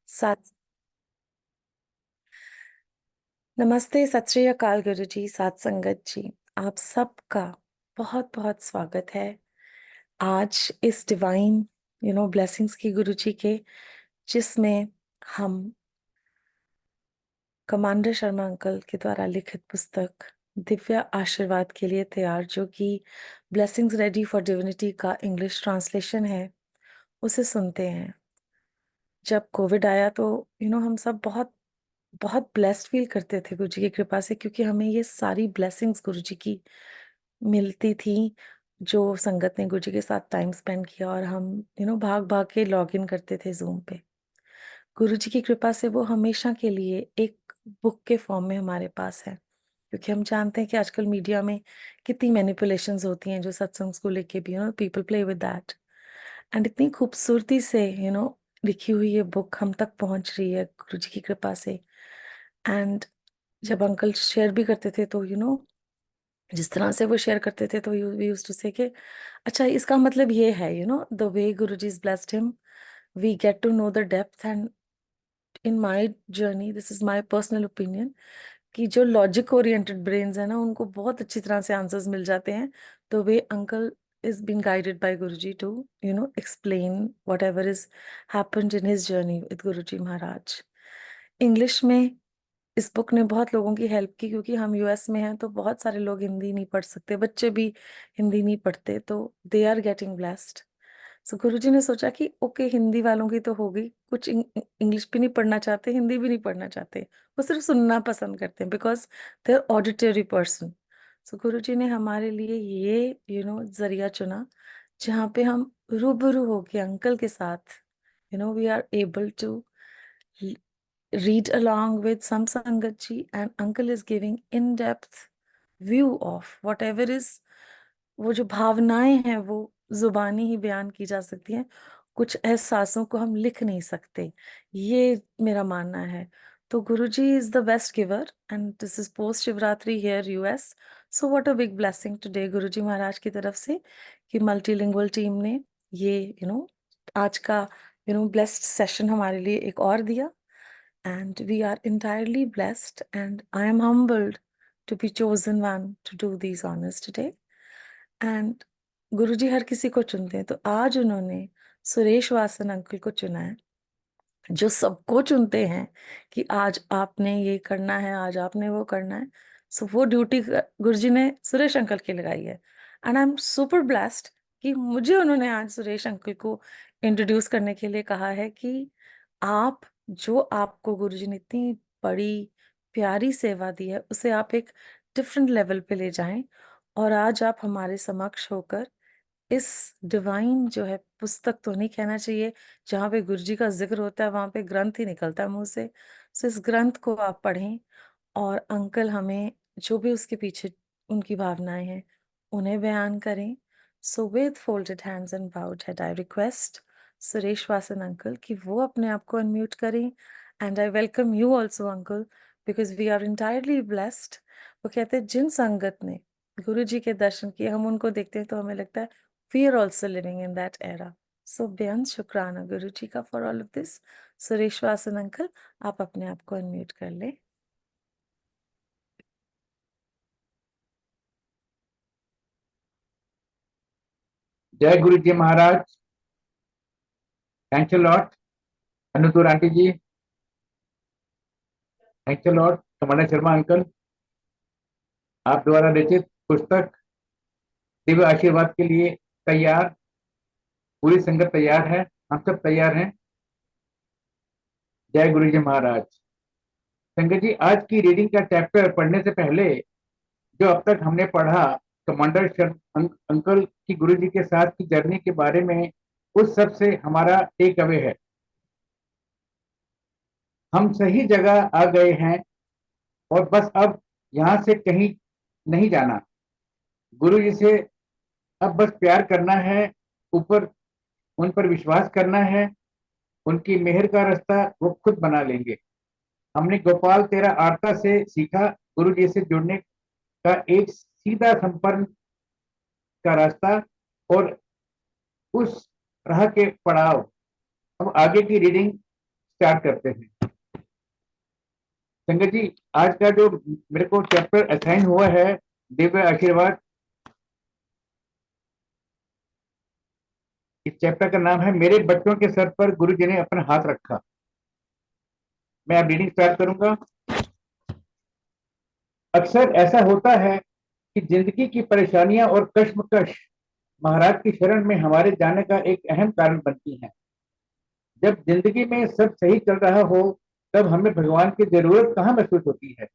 सत नमस्ते, सत श्री अकाल गुरु जी, सात संगत जी। आप सबका बहुत बहुत स्वागत है आज इस डिवाइन ब्लेसिंग्स की गुरु जी के, जिसमें हम कमांडर शर्मा अंकल के द्वारा लिखित पुस्तक दिव्य आशीर्वाद के लिए तैयार, जो कि ब्लेसिंग्स रेडी फॉर डिविनिटी का इंग्लिश ट्रांसलेशन है, उसे सुनते हैं। जब कोविड आया तो हम सब बहुत बहुत ब्लेस्ड फील करते थे गुरु जी की कृपा से, क्योंकि हमें ये सारी ब्लेसिंग्स गुरु जी की मिलती थी। जो संगत ने गुरु जी के साथ टाइम स्पेंड किया, और हम भाग भाग के लॉग इन करते थे जूम पे। गुरु जी की कृपा से वो हमेशा के लिए एक बुक के फॉर्म में हमारे पास है, क्योंकि हम जानते हैं कि आजकल मीडिया में कितनी मैनिपुलेशंस होती हैं, जो सत्संग को लेके भी people play with that. And इतनी खूबसूरती से लिखी हुई ये बुक हम तक पहुंच रही है गुरु जी की कृपा से। एंड जब अंकल शेयर भी करते थे तो जिस तरह से वो शेयर करते थे, तो वी यूज्ड टू से कि अच्छा, इसका मतलब ये है, the way Guruji is blessed him, we get to know the depth. And in my journey, this is my personal opinion, कि जो लॉजिक ओरिएंटेड ब्रेन्स है ना, उनको बहुत अच्छी तरह से आंसर्स मिल जाते हैं। The way uncle is being guided by Guruji to explain whatever is happened in his journey with Guruji Maharaj. English में इस बुक ने बहुत लोगों की हेल्प की, क्योंकि हम यूएस में हैं, तो बहुत सारे लोग हिंदी नहीं पढ़ सकते, बच्चे भी हिंदी नहीं पढ़ते, तो दे आर गेटिंग ब्लेस्ड। सो गुरुजी ने सोचा कि ओके, हिंदी वालों की तो होगी, कुछ इंग्लिश भी नहीं पढ़ना चाहते, हिंदी भी नहीं पढ़ना चाहते, वो सिर्फ सुनना पसंद करते हैं, because they are auditory person. So Guruji ने हमारे लिए ये जरिया चुना, जहाँ पे हम रूबरू होके अंकल के साथ we are able to read along with some Sangat ji, and uncle is giving in-depth view of whatever is, वो जो भावनाएं हैं वो जुबानी ही बयान की जा सकती हैं, कुछ एहसासों को हम लिख नहीं सकते, ये मेरा मानना है। तो Guruji is the best giver, and this is post Shivratri here US. So what a big blessing today Guruji Maharaj की तरफ से, कि मल्टीलिंगुअल टीम ने ये आज का ब्लेस्ड सेशन हमारे लिए एक और दिया। And we are entirely blessed, and I am humbled to be chosen one to do these honors today. And गुरुजी हर किसी को चुनते हैं, तो आज उन्होंने सुरेश वासन अंकल को चुना है, जो सबको चुनते हैं कि आज आपने ये करना है, आज आपने वो करना है। सो वो ड्यूटी गुरुजी ने सुरेश अंकल की लगाई है, and I am super blessed कि मुझे उन्होंने आज सुरेश अंकल को इंट्रोड्यूस करने के लिए कहा है कि आप, जो आपको गुरुजी ने इतनी बड़ी प्यारी सेवा दी है, उसे आप एक डिफरेंट लेवल पे ले जाएं, और आज आप हमारे समक्ष होकर इस डिवाइन जो है, पुस्तक तो नहीं कहना चाहिए, जहाँ पे गुरुजी का जिक्र होता है वहां पे ग्रंथ ही निकलता है मुंह से। सो इस ग्रंथ को आप पढ़ें, और अंकल हमें जो भी उसके पीछे उनकी भावनाएं हैं उन्हें बयान करें। So with folded hands and bowed head I request Suresh Vasan uncle कि वो अपने आप को अनम्यूट करें। And I welcome you also uncle, because we are entirely blessed. वो कहते हैं जिन संगत ने गुरु जी के दर्शन किए, हम उनको देखते हैं तो हमें लगता है we are also living in that era. So बेअंत शुक्राना गुरु जी का for all of this. Suresh Vasan uncle, आप अपने आप को अनम्यूट कर ले। जय Guru ji Maharaj. Thanks a lot Anutur aunty ji. Thanks a lot Kamla Sharma uncle. आप द्वारा रचित पुस्तक दिव्य आशीर्वाद के लिए तैयार, पूरी संगत तैयार है, हम सब तैयार हैं। जय गुरु जी महाराज। संगत जी, आज की रीडिंग का चैप्टर पढ़ने से पहले जो अब तक हमने पढ़ा कमांडर अंकल की गुरु जी के साथ की जर्नी के बारे में, उस सब से हमारा टेक अवे है, हम सही जगह आ गए हैं और बस अब यहाँ से कहीं नहीं जाना। गुरु जी से अब बस प्यार करना है, ऊपर उन पर विश्वास करना है, उनकी मेहर का रास्ता वो खुद बना लेंगे। हमने गोपाल तेरा आरता से सीखा गुरु जी से जुड़ने का एक सीधा संपर्क का रास्ता और उस राह के पड़ाव। अब आगे की रीडिंग स्टार्ट करते हैं। संगत जी, आज का जो मेरे को चैप्टर असाइन हुआ है दिव्य आशीर्वाद, इस चैप्टर का नाम है मेरे बच्चों के सर पर गुरु जी ने अपना हाथ रखा। मैं अब रीडिंग स्टार्ट करूंगा। अक्सर ऐसा होता है कि जिंदगी की परेशानियां और कश्मकश महाराज की शरण में हमारे जाने का एक अहम कारण बनती हैं। जब जिंदगी में सब सही चल रहा हो, तब हमें भगवान की जरूरत कहाँ महसूस होती है।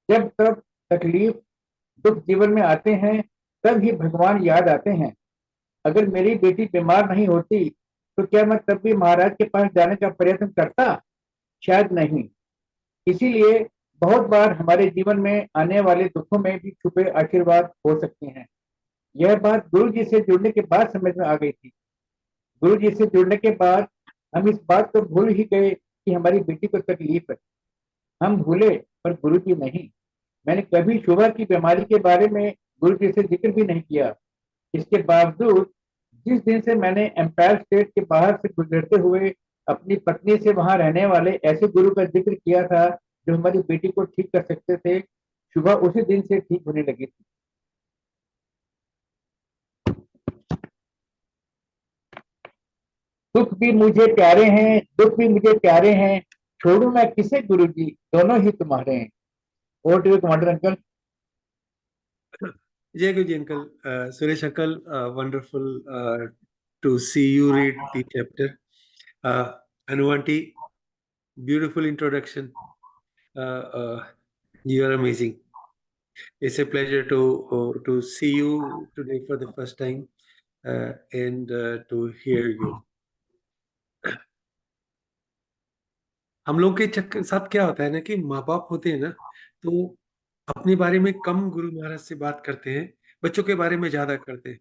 जब तब तकलीफ दुख जीवन में आते हैं, तब ही भगवान याद आते हैं। अगर मेरी बेटी बीमार नहीं होती, तो क्या मैं तब भी महाराज के पास जाने का प्रयत्न करता? शायद नहीं। इसीलिए बहुत बार हमारे जीवन में आने वाले दुखों में भी छुपे आशीर्वाद हो सकते हैं। यह बात गुरु जी से जुड़ने के बाद समझ में आ गई थी। गुरु जी से जुड़ने के बाद हम इस बात को भूल ही गए कि हमारी बेटी को तकलीफ है। हम भूले, पर गुरु जी नहीं। मैंने कभी शुभा की बीमारी के बारे में गुरु जी से जिक्र भी नहीं किया। इसके बावजूद जिस दिन से मैंने एम्पायर स्टेट के बाहर से गुजरते हुए अपनी पत्नी से वहां रहने वाले ऐसे गुरु का जिक्र किया था जो हमारी बेटी को ठीक कर सकते थे, शुभा उसी दिन से ठीक होने लगी थी। सुख भी मुझे प्यारे हैं, दुख भी मुझे प्यारे हैं, छोड़ू मैं किसे गुरु जी, दोनों ही तुम्हारे हैं। Over to you commander uncle. Jai Guruji uncle, Suresh uncle, wonderful to see you read the chapter. Anu aunty, beautiful introduction. You are amazing. It's a pleasure to see you today for the first time and to hear you. हम लोग के चक्कर साथ क्या होता है ना कि माँ बाप होते हैं ना, तो अपने बारे में कम गुरु महाराज से बात करते हैं, बच्चों के बारे में ज्यादा करते हैं।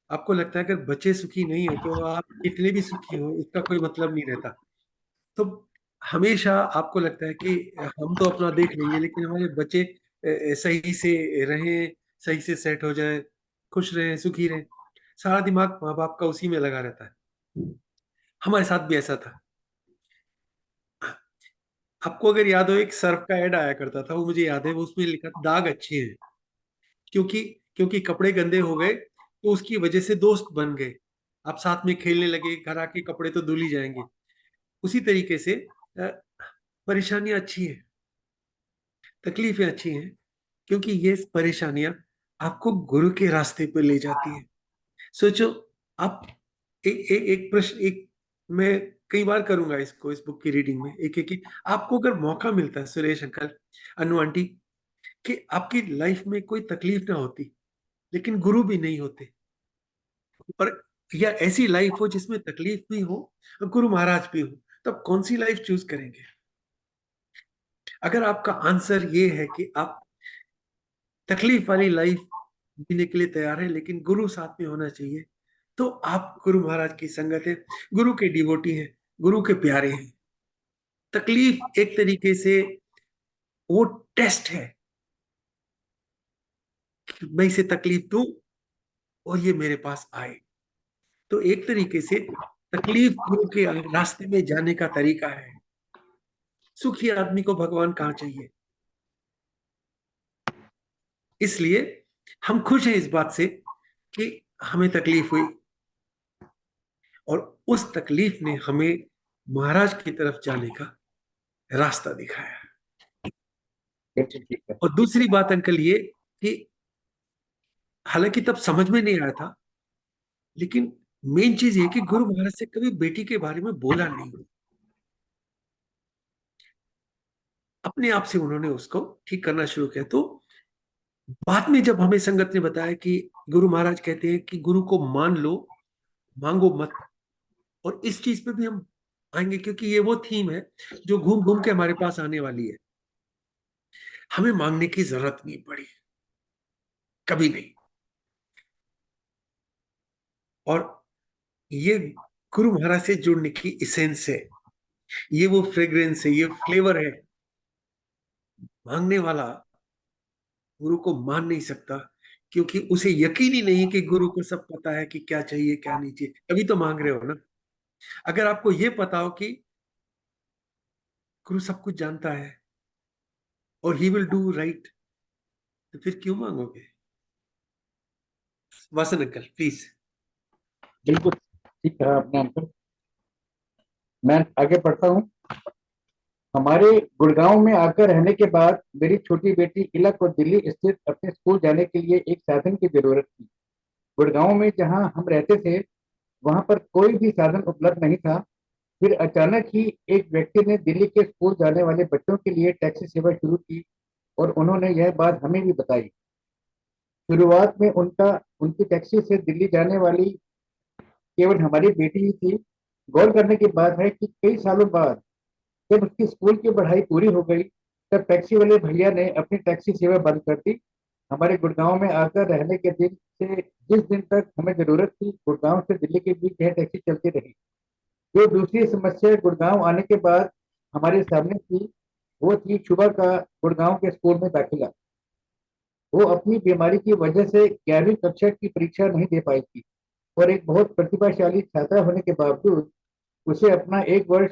आपको लगता है अगर बच्चे सुखी नहीं है तो आप कितने भी सुखी हो इसका कोई मतलब नहीं रहता। तो हमेशा आपको लगता है कि हम तो अपना देख लेंगे, लेकिन हमारे बच्चे सही से रहें, सही से सेट हो जाएं, खुश रहें, सुखी रहें, सारा दिमाग माँ बाप का उसी में लगा रहता है। हमारे साथ भी ऐसा था। आपको अगर याद हो, एक सर्फ का ऐड आया करता था, वो मुझे याद है, वो उसमें लिखा दाग अच्छे हैं, क्योंकि क्योंकि कपड़े गंदे हो गए तो उसकी वजह से दोस्त बन गए, आप साथ में खेलने लगे, घर आके कपड़े तो धुल ही जाएंगे। उसी तरीके से अ, परेशानियां अच्छी हैं, तकलीफें अच्छी हैं, क्योंकि ये परेशानियां आपको गुरु के रास्ते पर ले जाती हैं। सोचो, आप एक प्रश्न, एक मैं कई बार करूंगा इसको, इस बुक की रीडिंग में एक आपको अगर मौका मिलता है सुरेश अंकल, अनु आंटी, कि आपकी लाइफ में कोई तकलीफ ना होती लेकिन गुरु भी नहीं होते, और या ऐसी लाइफ हो जिसमें तकलीफ भी हो और गुरु महाराज भी हो, तब कौन सी लाइफ चूज करेंगे? अगर आपका आंसर ये है कि आप तकलीफ वाली लाइफ जीने के लिए तैयार है लेकिन गुरु साथ में होना चाहिए, तो आप गुरु महाराज की संगत है, गुरु के डिवोटी हैं, गुरु के प्यारे हैं। तकलीफ एक तरीके से वो टेस्ट है कि मैं इसे तकलीफ दूं और ये मेरे पास आए। तो एक तरीके से तकलीफ गुरु के रास्ते में जाने का तरीका है। सुखी आदमी को भगवान कहाँ चाहिए? इसलिए हम खुश हैं इस बात से कि हमें तकलीफ हुई और उस तकलीफ ने हमें महाराज की तरफ जाने का रास्ता दिखाया। ठीक है। और दूसरी बात अंकल ये कि हालांकि तब समझ में नहीं आया था, लेकिन मेन चीज ये कि गुरु महाराज से कभी बेटी के बारे में बोला नहीं, अपने आप से उन्होंने उसको ठीक करना शुरू किया। तो बाद में जब हमें संगत ने बताया कि गुरु महाराज कहते हैं कि गुरु को मान लो, मांगो मत, और इस चीज पे भी हम आएंगे क्योंकि ये वो थीम है जो घूम घूम के हमारे पास आने वाली है। हमें मांगने की जरूरत नहीं पड़ी, कभी नहीं। और ये गुरु महाराज से जुड़ने की इसेंस है, ये वो फ्रेग्रेंस है, ये फ्लेवर है। मांगने वाला गुरु को मान नहीं सकता क्योंकि उसे यकीन ही नहीं कि गुरु को सब पता है कि क्या चाहिए क्या नहीं चाहिए, तभी तो मांग रहे हो ना। अगर आपको ये पता हो कि गुरु सब कुछ जानता है और ही विल डू राइट, तो फिर क्यों मांगोगे? Vasan uncle please. बिल्कुल ठीक कहा आपने अंकल। मैं आगे पढ़ता हूँ। हमारे गुड़गांव में आकर रहने के बाद मेरी छोटी बेटी इला को दिल्ली स्थित अपने स्कूल जाने के लिए एक साधन की जरूरत थी। गुड़गांव में जहां हम रहते थे वहां पर कोई भी साधन उपलब्ध नहीं था। फिर अचानक ही एक व्यक्ति ने दिल्ली के स्कूल जाने वाले बच्चों के लिए टैक्सी सेवा शुरू की और उन्होंने यह बात हमें भी बताई। शुरुआत में उनकी टैक्सी से दिल्ली जाने वाली केवल हमारी बेटी ही थी। गौर करने की बात है कि कई सालों बाद जब उसकी स्कूल की पढ़ाई पूरी हो गई तब टैक्सी वाले भैया ने अपनी टैक्सी सेवा बंद कर दी। हमारे गुड़गांव में आकर रहने के दिन से जिस दिन तक हमें जरूरत थी गुड़गांव से दिल्ली के बीच यह टैक्सी चलती रही। जो दूसरी समस्या गुड़गांव आने के बाद हमारे सामने थी वो थी शुभा का गुड़गांव के स्कूल में दाखिला। वो अपनी बीमारी की वजह से 11वीं कक्षा की परीक्षा नहीं दे पाई थी और एक बहुत प्रतिभाशाली छात्रा होने के बावजूद उसे अपना एक वर्ष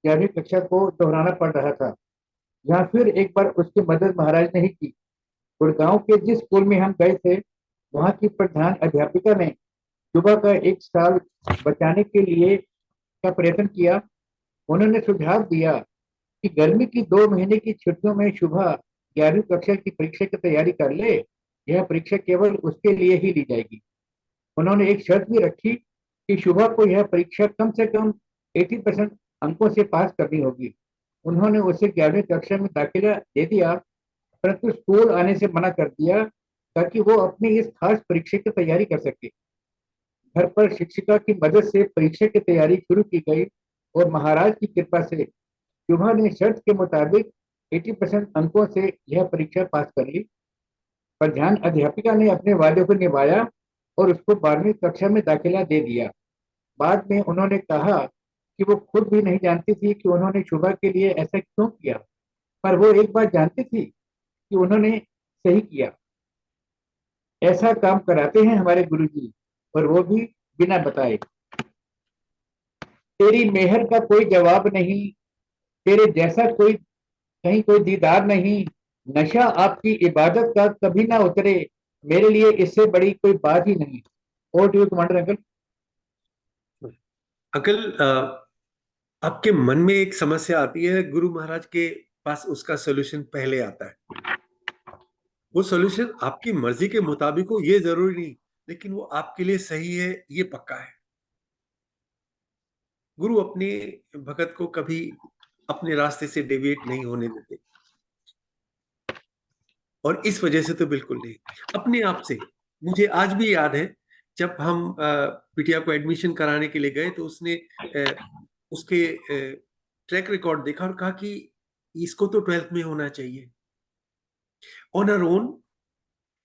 11वीं कक्षा को दोहराना पड़ रहा था। यहाँ फिर एक बार उसकी मदद महाराज ने ही की। गुड़गांव के जिस स्कूल में हम गए थे वहाँ की प्रधान अध्यापिका ने शुभा का एक साल बचाने के लिए का प्रयत्न किया। उन्होंने सुझाव दिया कि गर्मी की 2 महीने की छुट्टियों में शुभा 11वीं कक्षा की परीक्षा की तैयारी कर ले। यह परीक्षा केवल उसके लिए ही ली जाएगी। उन्होंने एक शर्त भी रखी कि शुभा को यह परीक्षा कम से कम 80% अंकों से पास करनी होगी। उन्होंने उसे 11वीं कक्षा में दाखिला दे दिया परंतु स्कूल आने से मना कर दिया ताकि वो अपनी इस खास परीक्षा की तैयारी कर सके। घर पर शिक्षिका की मदद से परीक्षा की तैयारी शुरू की गई और महाराज की कृपा से शुभा ने शर्त के मुताबिक 80% अंकों से यह परीक्षा पास कर ली। प्रधान अध्यापिका ने अपने वादे को निभाया और उसको 12वीं कक्षा में दाखिला दे दिया। बाद में उन्होंने कहा कि वो खुद भी नहीं जानती थी कि उन्होंने शुभा के लिए ऐसा क्यों किया, पर वो एक बात जानती थी कि उन्होंने सही किया। ऐसा काम कराते हैं हमारे गुरुजी और वो भी बिना बताए। तेरी मेहर का कोई जवाब नहीं, तेरे जैसा कोई कहीं कोई दीदार नहीं, नशा आपकी इबादत का कभी ना उतरे, मेरे लिए इससे बड़ी कोई बात ही नहीं। और टू कमांडर अंकल। अंकल आपके मन में एक समस्या आती है, गुरु महाराज के पास उसका सॉल्यूशन पहले आता है। वो सॉल्यूशन आपकी मर्जी के मुताबिक हो ये जरूरी नहीं, लेकिन वो आपके लिए सही है ये पक्का है। गुरु अपने भगत को कभी अपने रास्ते से डेविएट नहीं होने देते, और इस वजह से तो बिल्कुल नहीं। अपने आप से मुझे आज भी याद है जब हम बिटिया को एडमिशन कराने के लिए गए तो उसने उसके ट्रैक रिकॉर्ड देखा और कहा कि इसको तो 12th में होना चाहिए। ऑन अर ओन,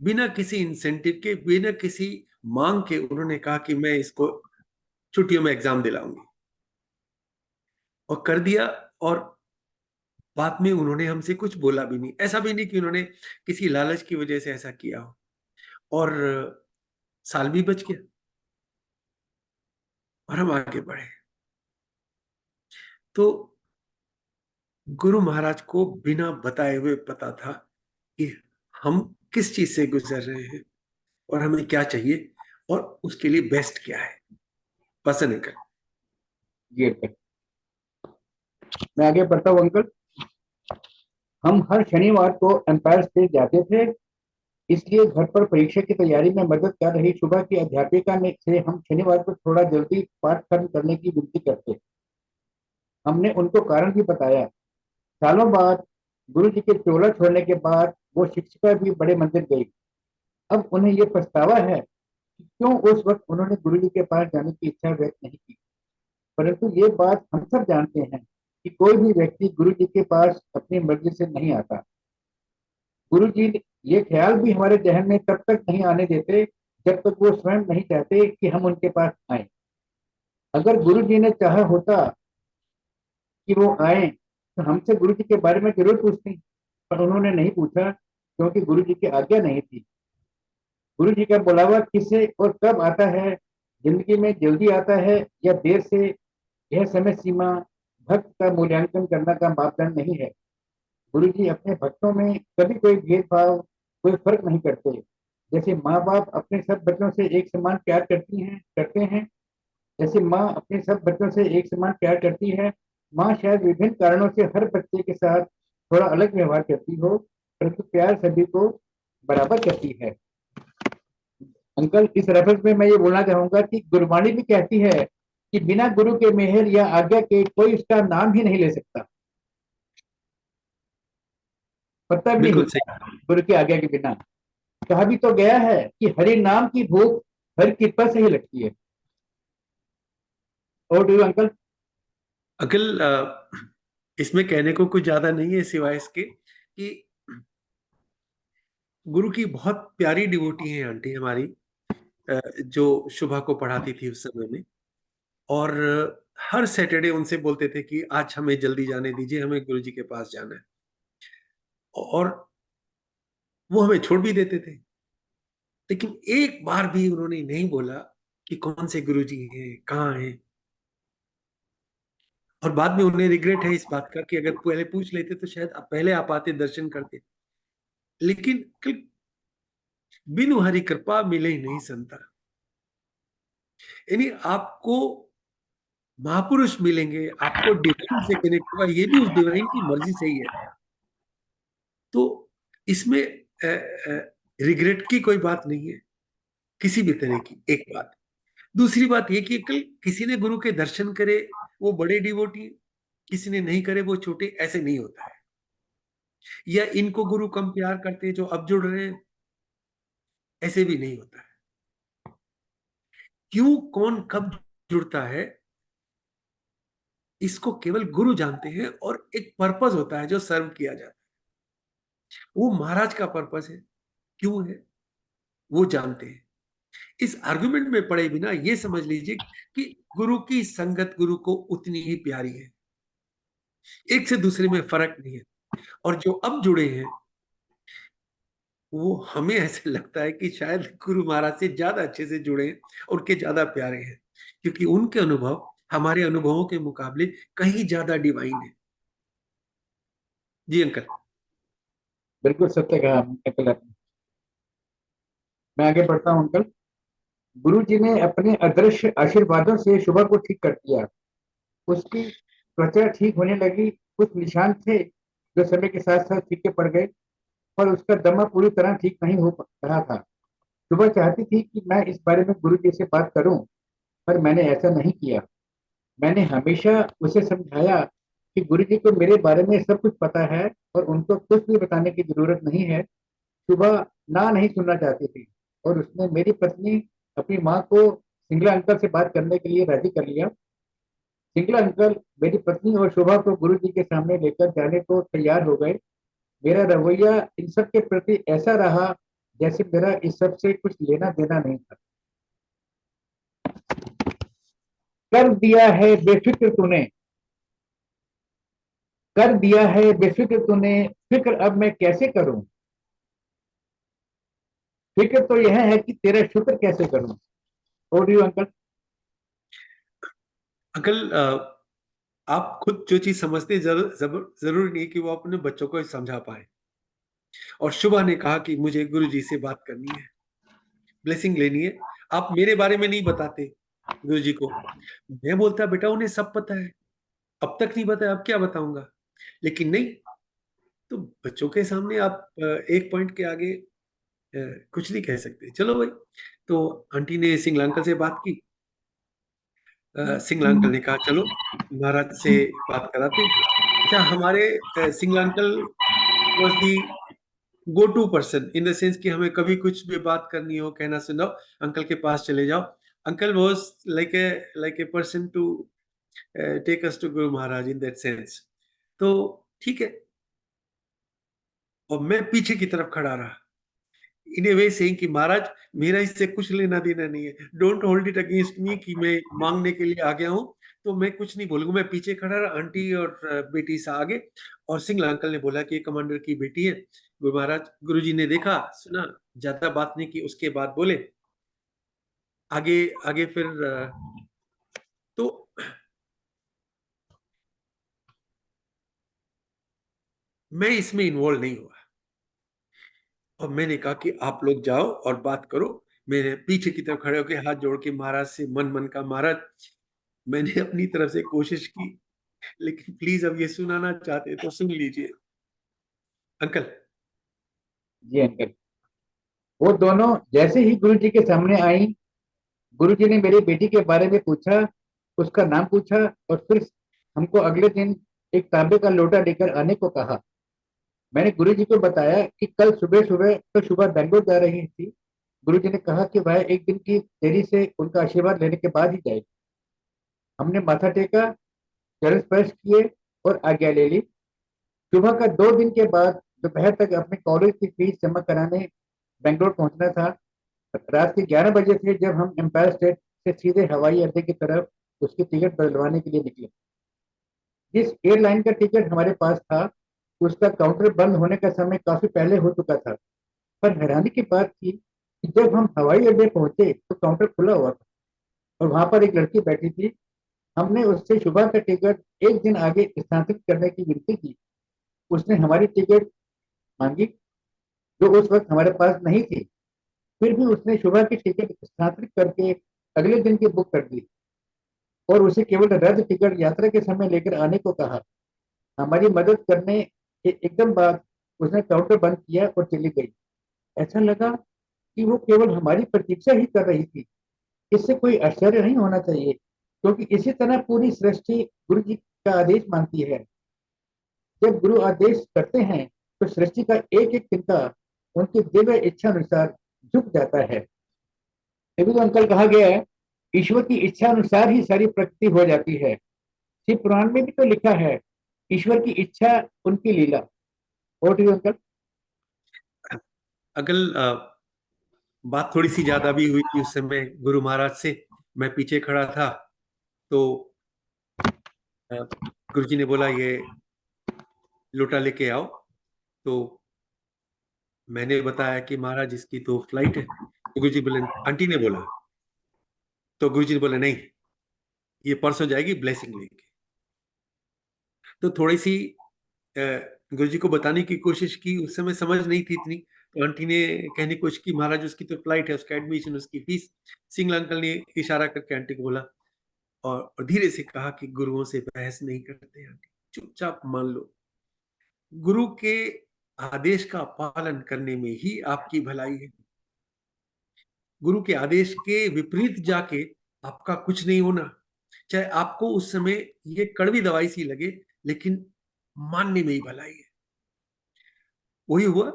बिना किसी इंसेंटिव के, बिना किसी मांग के उन्होंने कहा कि मैं इसको छुट्टियों में एग्जाम दिलाऊंगी, और कर दिया। और बाद में उन्होंने हमसे कुछ बोला भी नहीं, ऐसा भी नहीं कि उन्होंने किसी लालच की वजह से ऐसा किया हो, और साल भी बच गया और हम आगे बढ़े। तो गुरु महाराज को बिना बताए हुए पता था कि हम किस चीज से गुजर रहे हैं और हमें क्या चाहिए और उसके लिए बेस्ट क्या है। पसंद कर जी अंकल, मैं आगे बढ़ता हूँ अंकल। हम हर शनिवार को एम्पायर स्टेट जाते थे, इसलिए घर पर परीक्षा की तैयारी में मदद कर रही सुबह की अध्यापिका ने से हम शनिवार को थोड़ा जल्दी पाठ खत्म करने की विनती करते। हमने उनको कारण भी बताया। सालों बाद गुरु जी के चोला छोड़ने के बाद वो शिक्षिका भी बड़े मंदिर गई। अब उन्हें ये पछतावा है कि क्यों उस वक्त उन्होंने गुरु जी के पास जाने की इच्छा व्यक्त नहीं की। परंतु ये बात हम सब जानते हैं कि कोई भी व्यक्ति गुरु जी के पास अपनी मर्जी से नहीं आता। गुरु जी ये ख्याल भी हमारे जहन में तब तक नहीं आने देते जब तक वो स्वयं नहीं चाहते कि हम उनके पास आए। अगर गुरु जी ने चाहा होता कि वो आए तो हमसे गुरु जी के बारे में जरूर पूछती, पर उन्होंने नहीं पूछा क्योंकि गुरु जी की आज्ञा नहीं थी। गुरु जी का बुलावा किसे और कब आता है, जिंदगी में जल्दी आता है या देर से, यह समय सीमा भक्त का मूल्यांकन करना का मापदंड नहीं है। गुरु जी अपने भक्तों में कभी कोई भेदभाव, कोई फर्क नहीं करते। जैसे माँ बाप अपने सब बच्चों से एक समान प्यार करते हैं, जैसे माँ अपने सब बच्चों से एक समान प्यार करती है। माँ शायद विभिन्न कारणों से हर बच्चे के साथ थोड़ा अलग व्यवहार करती हो, परंतु प्यार सभी को बराबर करती है। अंकल, इस रेफरेंस में मैं ये बोलना चाहूंगा कि गुरबाणी भी कहती है कि बिना गुरु के मेहर या आज्ञा के कोई उसका नाम ही नहीं ले सकता, पता भी नहीं बिल्कुल होता सही। गुरु की आज्ञा के बिना। कहा भी तो गया है कि हरि नाम की भूख हर कृपा से ही लगती है। और डू अंकल? अकल इसमें कहने को कुछ ज्यादा नहीं है सिवाय इसके कि गुरु की बहुत प्यारी डिवोटी है आंटी हमारी, जो शुभा को पढ़ाती थी उस समय में। और हर सैटरडे उनसे बोलते थे कि आज हमें जल्दी जाने दीजिए, हमें गुरु जी के पास जाना है। और वो हमें छोड़ भी देते थे, लेकिन एक बार भी उन्होंने नहीं बोला कि कौन से गुरु जी हैं, कहाँ हैं। और बाद में उन्हें रिग्रेट है इस बात का कि अगर पहले पूछ लेते तो शायद पहले आप आते, दर्शन करते। लेकिन बिनु हरि कृपा मिले ही नहीं संता। यानी आपको महापुरुष मिलेंगे, आपको डिवाइन से कनेक्ट होगा, ये भी उस डिवाइन की मर्जी से ही है। तो इसमें रिग्रेट की कोई बात नहीं है किसी भी तरह की। एक बात। दूसरी बात ये कि कल किसी ने गुरु के दर्शन करे वो बड़े डिवोटी, किसी ने नहीं करे वो छोटे, ऐसे नहीं होता है। या इनको गुरु कम प्यार करते हैं जो अब जुड़ रहे हैं, ऐसे भी नहीं होता है। क्यों, कौन, कब जुड़ता है, इसको केवल गुरु जानते हैं। और एक पर्पस होता है जो सर्व किया जाता है, वो महाराज का पर्पस है। क्यों है वो जानते हैं। इस आर्गुमेंट में पड़े बिना ये समझ लीजिए कि गुरु की संगत गुरु को उतनी ही प्यारी है, एक से दूसरे में फर्क नहीं है। और जो अब जुड़े हैं वो हमें ऐसे लगता है कि शायद गुरु महाराज से ज्यादा अच्छे से जुड़े हैं, उनके ज्यादा प्यारे हैं, क्योंकि उनके अनुभव हमारे अनुभवों के मुकाबले कहीं ज्यादा डिवाइन है। जी अंकल। बिल्कुल सत्य कहा अंकल आपने। मैं आगे बढ़ता हूँ अंकल। गुरु जी ने अपने अदृश्य आशीर्वादों से शुभा को ठीक कर दिया। उसकी त्वचा ठीक होने लगी। कुछ निशान थे जो समय के साथ साथ फीके पड़ गए, पर उसका दमा पूरी तरह ठीक नहीं हो रहा था। शुभा चाहती थी कि मैं इस बारे में गुरु जी से बात करूं, पर मैंने ऐसा नहीं किया। मैंने हमेशा उसे समझाया कि गुरु जी को मेरे बारे में सब कुछ पता है और उनको कुछ भी बताने की जरूरत नहीं है। सुबह ना नहीं सुनना चाहती थी और उसने मेरी पत्नी अपनी माँ को सिंगला अंकल से बात करने के लिए राजी कर लिया। सिंगला अंकल मेरी पत्नी और शोभा को गुरु जी के सामने लेकर जाने को तैयार हो गए। मेरा रवैया इन सब के प्रति ऐसा रहा जैसे मेरा इस सब से कुछ लेना देना नहीं था। कर दिया है बेफिक्र तूने, कर दिया है बेफिक्र तूने, फिक्र अब मैं कैसे करूं। फिक्र तो यह है कि तेरा शुक्र कैसे करूं। और यू अंकल? अंकल आप खुद जो चीज समझते जरूरी नहीं कि वो अपने बच्चों को समझा पाए। और शुभा ने कहा कि मुझे गुरु जी से बात करनी है, ब्लेसिंग लेनी है। आप मेरे बारे में नहीं बताते गुरु जी को। मैं बोलता बेटा उन्हें सब पता है, अब तक नहीं बताया, अब क्या बताऊंगा। लेकिन नहीं, तो बच्चों के सामने आप एक पॉइंट के आगे कुछ नहीं कह सकते। चलो भाई। तो आंटी ने सिंगला अंकल से बात की। सिंगला अंकल ने कहा चलो महाराज से बात कराते हैं। अच्छा, हमारे Singla uncle was the go to person in the sense कि हमें कभी कुछ भी बात करनी हो, कहना सुनाओ, अंकल के पास चले जाओ। Uncle was like a person to take us to Guru Maharaj in that sense. तो ठीक है। और मैं पीछे की तरफ खड़ा रहा, इन ए वे सेइंग कि महाराज मेरा इससे कुछ लेना देना नहीं है, don't hold it against me कि मैं मांगने के लिए आ गया हूं। तो मैं कुछ नहीं बोलूंगा। मैं पीछे खड़ा रहा, आंटी और बेटी से आगे। और सिंगला अंकल ने बोला कि ये कमांडर की बेटी है। गुरु महाराज, गुरु जी ने देखा सुना, ज्यादा बात नहीं की। उसके बाद बोले आगे आगे फिर तो मैं इसमें इन्वॉल्व नहीं हुआ। और मैंने कहा कि आप लोग जाओ और बात करो। मैंने पीछे की तरफ खड़े होकर हाथ जोड़ के महाराज से मन मन का, महाराज मैंने अपनी तरफ से कोशिश की, लेकिन प्लीज अब ये सुनाना चाहते तो सुन लीजिए अंकल। जी अंकल। वो दोनों जैसे ही गुरु जी के सामने आई, गुरु जी ने मेरी बेटी के बारे में पूछा, उसका नाम पूछा और फिर हमको अगले दिन एक तांबे का लोटा लेकर आने को कहा। मैंने गुरु जी को बताया कि कल सुबह सुबह तो सुबह बेंगलोर जा रही थी। गुरु जी ने कहा कि वह एक दिन की देरी से उनका आशीर्वाद लेने के बाद ही जाएगी। हमने माथा टेका, चरण स्पर्श किए और आज्ञा ले ली। सुबह का 2 दिन के बाद दोपहर तक अपने कॉलेज की फीस जमा कराने बेंगलोर पहुंचना था। रात के 11 बजे थे जब हम एम्पायर स्टेट से सीधे हवाई अड्डे की तरफ उसकी टिकट बदलवाने के लिए निकले। जिस एयरलाइन का टिकट हमारे पास था, उसका काउंटर बंद होने का समय काफी पहले हो चुका था। पर हैरानी की बात थी कि जब हम हवाई अड्डे पहुंचे तो काउंटर खुला हुआ था और वहां पर एक लड़की बैठी थी। हमने उससे सुबह का टिकट एक दिन आगे स्थानांतरित करने की विनती की। उसने हमारी टिकट मांगी, जो उस वक्त हमारे पास नहीं थी। फिर भी उसने सुबह की टिकट स्थानांतरित करके अगले दिन की बुक कर दी और उसे केवल रद्द टिकट यात्रा के समय लेकर आने को कहा। हमारी मदद करने के एकदम बाद उसने काउंटर बंद किया और चली गई। ऐसा लगा कि वो केवल हमारी प्रतीक्षा ही कर रही थी। इससे कोई आश्चर्य नहीं होना चाहिए, क्योंकि इसी तरह पूरी सृष्टि गुरु जी का आदेश मानती है। जब गुरु आदेश करते हैं तो सृष्टि का एक एक तिनका उनकी दिव्य इच्छा अनुसार झुक जाता है। तभी तो अंकल कहा गया है, ईश्वर की इच्छा अनुसार ही सारी प्रकृति हो जाती है। शिव पुराण में भी तो लिखा है, ईश्वर की इच्छा उनकी लीला। और अंकल। अंकल बात थोड़ी सी ज्यादा भी हुई थी उस समय गुरु महाराज से। मैं पीछे खड़ा था तो गुरु जी ने बोला ये लोटा लेके आओ। तो मैंने बताया कि महाराज इसकी तो फ्लाइट है। तो गुरु जी बोले, आंटी ने बोला। तो गुरु जी ने बोला नहीं, ये परसों जाएगी ब्लेसिंग लेके। तो थोड़ी सी गुरु जी को बताने की कोशिश की, उस समय समझ नहीं थी इतनी। तो आंटी ने कहने की कोशिश की, महाराज उसकी तो फ्लाइट है, उसका एडमिशन, उसकी फीस। सिंगल अंकल ने इशारा करके आंटी को बोला और धीरे से कहा कि गुरुओं से बहस नहीं करते आंटी, चुपचाप मान लो। गुरु के आदेश का पालन करने में ही आपकी भलाई है। गुरु के आदेश के विपरीत जाके आपका कुछ नहीं होना। चाहे आपको उस समय ये कड़वी दवाई सी लगे, लेकिन मानने में ही भलाई है। वही हुआ।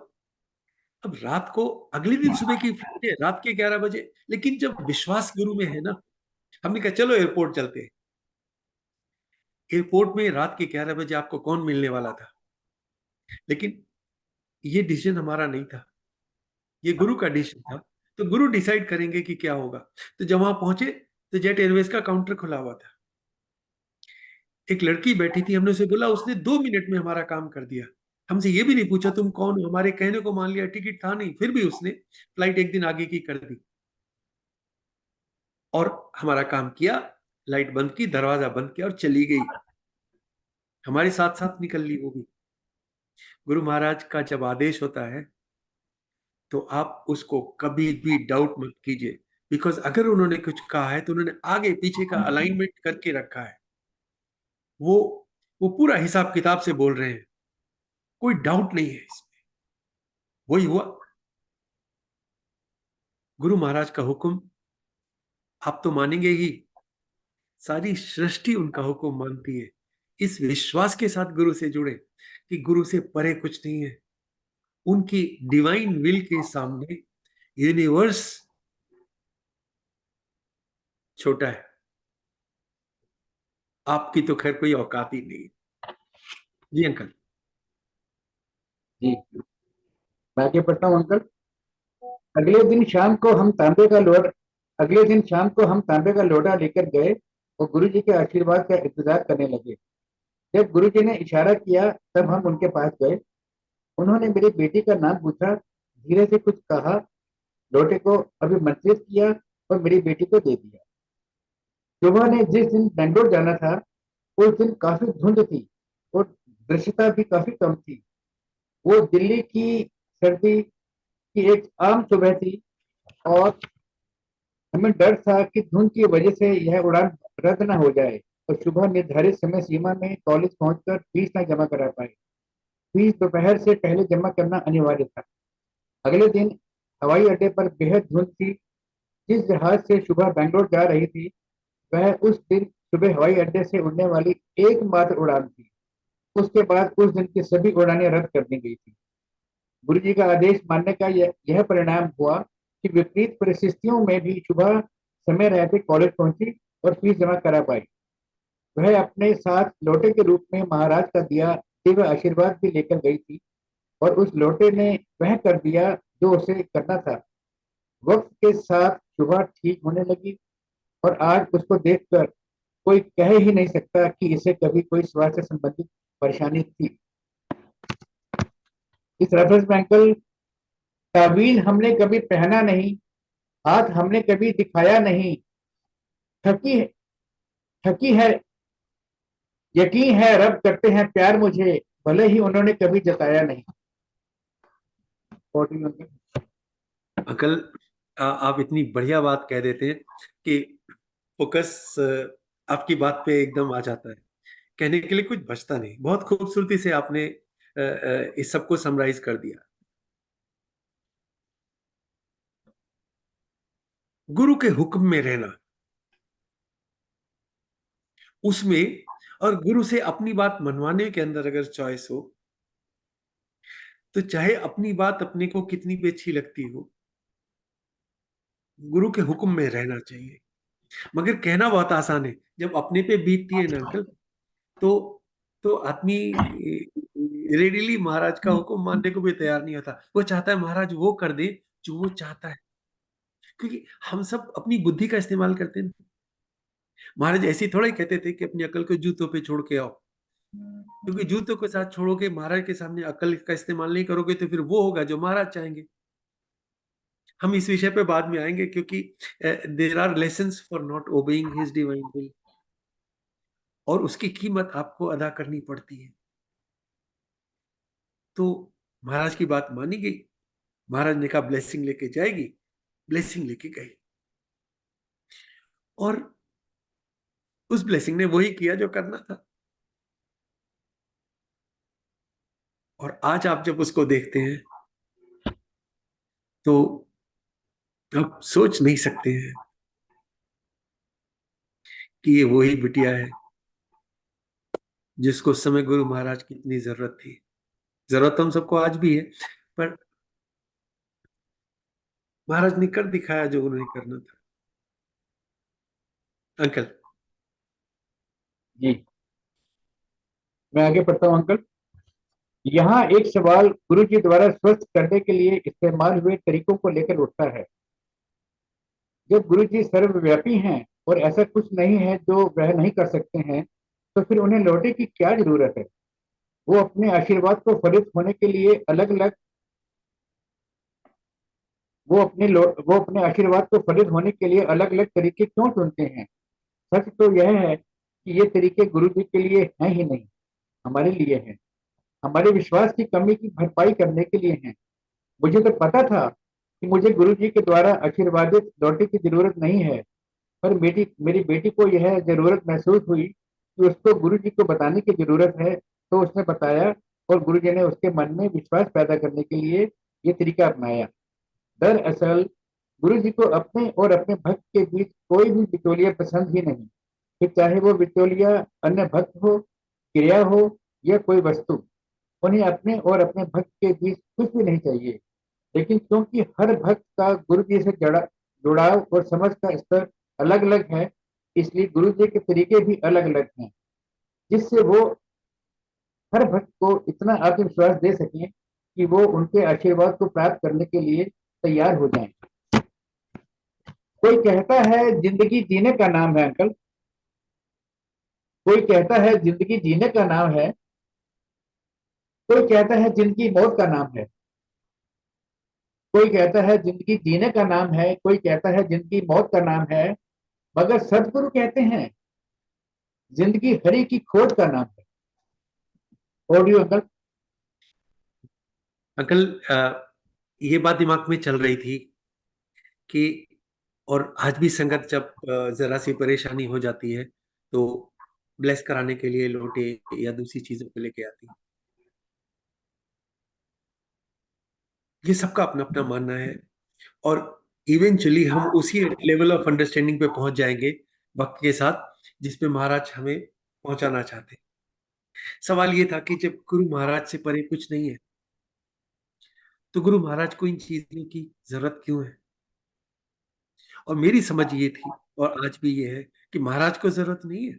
अब रात को अगले दिन सुबह की फ्लाइट है, रात के 11 बजे। लेकिन जब विश्वास गुरु में है ना, हमने कहा चलो एयरपोर्ट चलते हैं। एयरपोर्ट में रात के 11 बजे आपको कौन मिलने वाला था? लेकिन ये डिसीजन हमारा नहीं था, ये गुरु का डिसीजन था। तो गुरु डिसाइड करेंगे कि क्या होगा। तो जब वहां पहुंचे तो जेट एयरवेज का काउंटर खुला हुआ था। एक लड़की बैठी थी, हमने उसे बोला, उसने 2 मिनट में हमारा काम कर दिया। हमसे ये भी नहीं पूछा तुम कौन हो, हमारे कहने को मान लिया, टिकट था नहीं, फिर भी उसने फ्लाइट एक दिन आगे की कर दी और हमारा काम किया। लाइट बंद की, दरवाजा बंद किया और चली गई। हमारे साथ साथ निकल ली वो भी। गुरु महाराज का जब आदेश होता है तो आप उसको कभी भी डाउट मत कीजिए। बिकॉज अगर उन्होंने कुछ कहा है तो उन्होंने आगे पीछे का अलाइनमेंट करके रखा है। वो वो पूरा हिसाब किताब से बोल रहे हैं, कोई डाउट नहीं है इसमें। वही हुआ। गुरु महाराज का हुक्म आप तो मानेंगे ही, सारी सृष्टि उनका हुक्म मानती है। इस विश्वास के साथ गुरु से जुड़े कि गुरु से परे कुछ नहीं है। उनकी डिवाइन विल के सामने यूनिवर्स छोटा है। आपकी तो खैर कोई औकात ही नहीं। जी अंकल। जी मैं आगे बढ़ता हूँ अंकल। अगले दिन शाम को हम तांबे का लोट अगले दिन शाम को हम तांबे का लोटा लेकर गए और गुरु जी के आशीर्वाद का इंतजार करने लगे। जब गुरु जी ने इशारा किया तब हम उनके पास गए। उन्होंने मेरी बेटी का नाम पूछा, धीरे से कुछ कहा, लोटे को अभिमंत्रित किया और मेरी बेटी को दे दिया। सुबह ने जिस दिन बेंगलोर जाना था, उस दिन काफी धुंध थी और दृश्यता भी काफी कम थी। वो दिल्ली की सर्दी की एक आम सुबह थी और हमें डर था कि धुंध की वजह से यह उड़ान रद्द न हो जाए और सुबह निर्धारित समय सीमा में कॉलेज पहुंचकर फीस न जमा करा पाए। फीस दोपहर से पहले जमा करना अनिवार्य था। अगले दिन हवाई अड्डे पर बेहद धुंध थी। जिस जहाज से सुबह बेंगलोर जा रही थी वह उस दिन सुबह हवाई अड्डे से उड़ने वाली एकमात्र उड़ान थी। उसके बाद उस दिन की सभी उड़ानें रद्द कर दी गई थी। गुरु जी का आदेश मानने का यह परिणाम हुआ कि विपरीत परिस्थितियों में भी सुबह समय रहते कॉलेज पहुंची और फीस जमा करा पाई। वह अपने साथ लोटे के रूप में महाराज का दिया दिव्य आशीर्वाद भी लेकर गई थी और उस लोटे ने वह कर दिया जो उसे करना था। वक्त के साथ सुबह ठीक होने लगी और आज उसको देखकर कोई कह ही नहीं सकता कि इसे कभी कोई स्वास्थ्य संबंधित परेशानी थी। इस रेफरेंस में अंकल, तावील हमने कभी पहना नहीं, हाथ हमने कभी दिखाया नहीं, थकी थकी है यकीन है रब करते हैं प्यार मुझे, भले ही उन्होंने कभी जताया नहीं। अंकल, आप इतनी बढ़िया बात कह देते हैं कि फोकस आपकी बात पे एकदम आ जाता है। कहने के लिए कुछ बचता नहीं। बहुत खूबसूरती से आपने इस सबको समराइज कर दिया। गुरु के हुक्म में रहना, उसमें, और गुरु से अपनी बात मनवाने के अंदर अगर चॉइस हो तो चाहे अपनी बात अपने को कितनी भी अच्छी लगती हो, गुरु के हुक्म में रहना चाहिए। मगर कहना बहुत आसान है, जब अपने पे बीतती है ना अंकल, तो आदमी रेडीली महाराज का हुक्म मानने को भी तैयार नहीं होता। वो चाहता है महाराज वो कर दे जो वो चाहता है, क्योंकि हम सब अपनी बुद्धि का इस्तेमाल करते हैं। महाराज ऐसे थोड़ा ही कहते थे कि अपनी अकल को जूतों पे छोड़ के आओ, क्योंकि जूतों के साथ छोड़ोगे, महाराज के सामने अकल का इस्तेमाल नहीं करोगे तो फिर वो होगा जो महाराज चाहेंगे। हम इस विषय पे बाद में आएंगे, क्योंकि there are lessons for not obeying his divine will, और उसकी कीमत आपको अदा करनी पड़ती है। तो महाराज की बात मानी गई, महाराज ने कहा ब्लेसिंग लेके जाएगी, ब्लेसिंग लेके गई, और उस ब्लेसिंग ने वही किया जो करना था। और आज आप जब उसको देखते हैं तो आप सोच नहीं सकते हैं कि ये वही बिटिया है जिसको उस समय गुरु महाराज की इतनी जरूरत थी। जरूरत तो हम सबको आज भी है, पर महाराज ने कर दिखाया जो उन्होंने करना था। अंकल जी, मैं आगे पढ़ता हूँ अंकल। यहाँ एक सवाल गुरु जी द्वारा स्वस्थ करने के लिए इस्तेमाल हुए तरीकों को लेकर उठता है। जब गुरु जी सर्वव्यापी हैं और ऐसा कुछ नहीं है जो वह नहीं कर सकते हैं, तो फिर उन्हें लौटे की क्या जरूरत है? वो अपने आशीर्वाद को फलित होने के लिए अलग अलग वो अपने आशीर्वाद को फलित होने के लिए अलग अलग तरीके क्यों चुनते हैं? सच तो यह है कि ये तरीके गुरु जी के लिए हैं ही नहीं, हमारे लिए हैं। हमारे विश्वास की कमी की भरपाई करने के लिए हैं। मुझे तो पता था कि मुझे गुरु जी के द्वारा आशीर्वादित लौटे की जरूरत नहीं है, पर मेरी बेटी को यह जरूरत महसूस हुई कि उसको गुरु जी को बताने की जरूरत है, तो उसने बताया और गुरु जी ने उसके मन में विश्वास पैदा करने के लिए ये तरीका अपनाया। दरअसल गुरु जी को अपने और अपने भक्त के बीच कोई भी बिचौलिया पसंद ही नहीं। फिर चाहे वो बिचौलिया अन्य भक्त हो, क्रिया हो या कोई वस्तु, उन्हें अपने और अपने भक्त के बीच कुछ भी नहीं चाहिए। लेकिन क्योंकि हर भक्त का गुरु जी से जुड़ाव और समझ का स्तर अलग अलग है, इसलिए गुरु जी के तरीके भी अलग अलग हैं, जिससे वो हर भक्त को इतना आत्मविश्वास दे सकें कि वो उनके आशीर्वाद को प्राप्त करने के लिए तैयार हो जाएं। कोई कहता है जिंदगी जीने का नाम है अंकल, कोई कहता है जिंदगी जीने का नाम है, कोई कहता है जिंदगी मौत का नाम है, कोई कहता है जिंदगी जीने का नाम है, कोई कहता है जिंदगी मौत का नाम है, मगर सदगुरु कहते हैं जिंदगी हरि की खोज का नाम है। Audio uncle. अंकल, ये बात दिमाग में चल रही थी कि और आज भी संगत जब जरा सी परेशानी हो जाती है तो ब्लेस कराने के लिए लोटे या दूसरी चीजों को लेके आती है। ये सबका अपना अपना मानना है, और इवेंचुअली हम उसी लेवल ऑफ अंडरस्टैंडिंग पे पहुंच जाएंगे वक्त के साथ जिसपे महाराज हमें पहुंचाना चाहते हैं। सवाल ये था कि जब गुरु महाराज से परे कुछ नहीं है तो गुरु महाराज को इन चीजों की जरूरत क्यों है? और मेरी समझ ये थी और आज भी ये है कि महाराज को जरूरत नहीं है।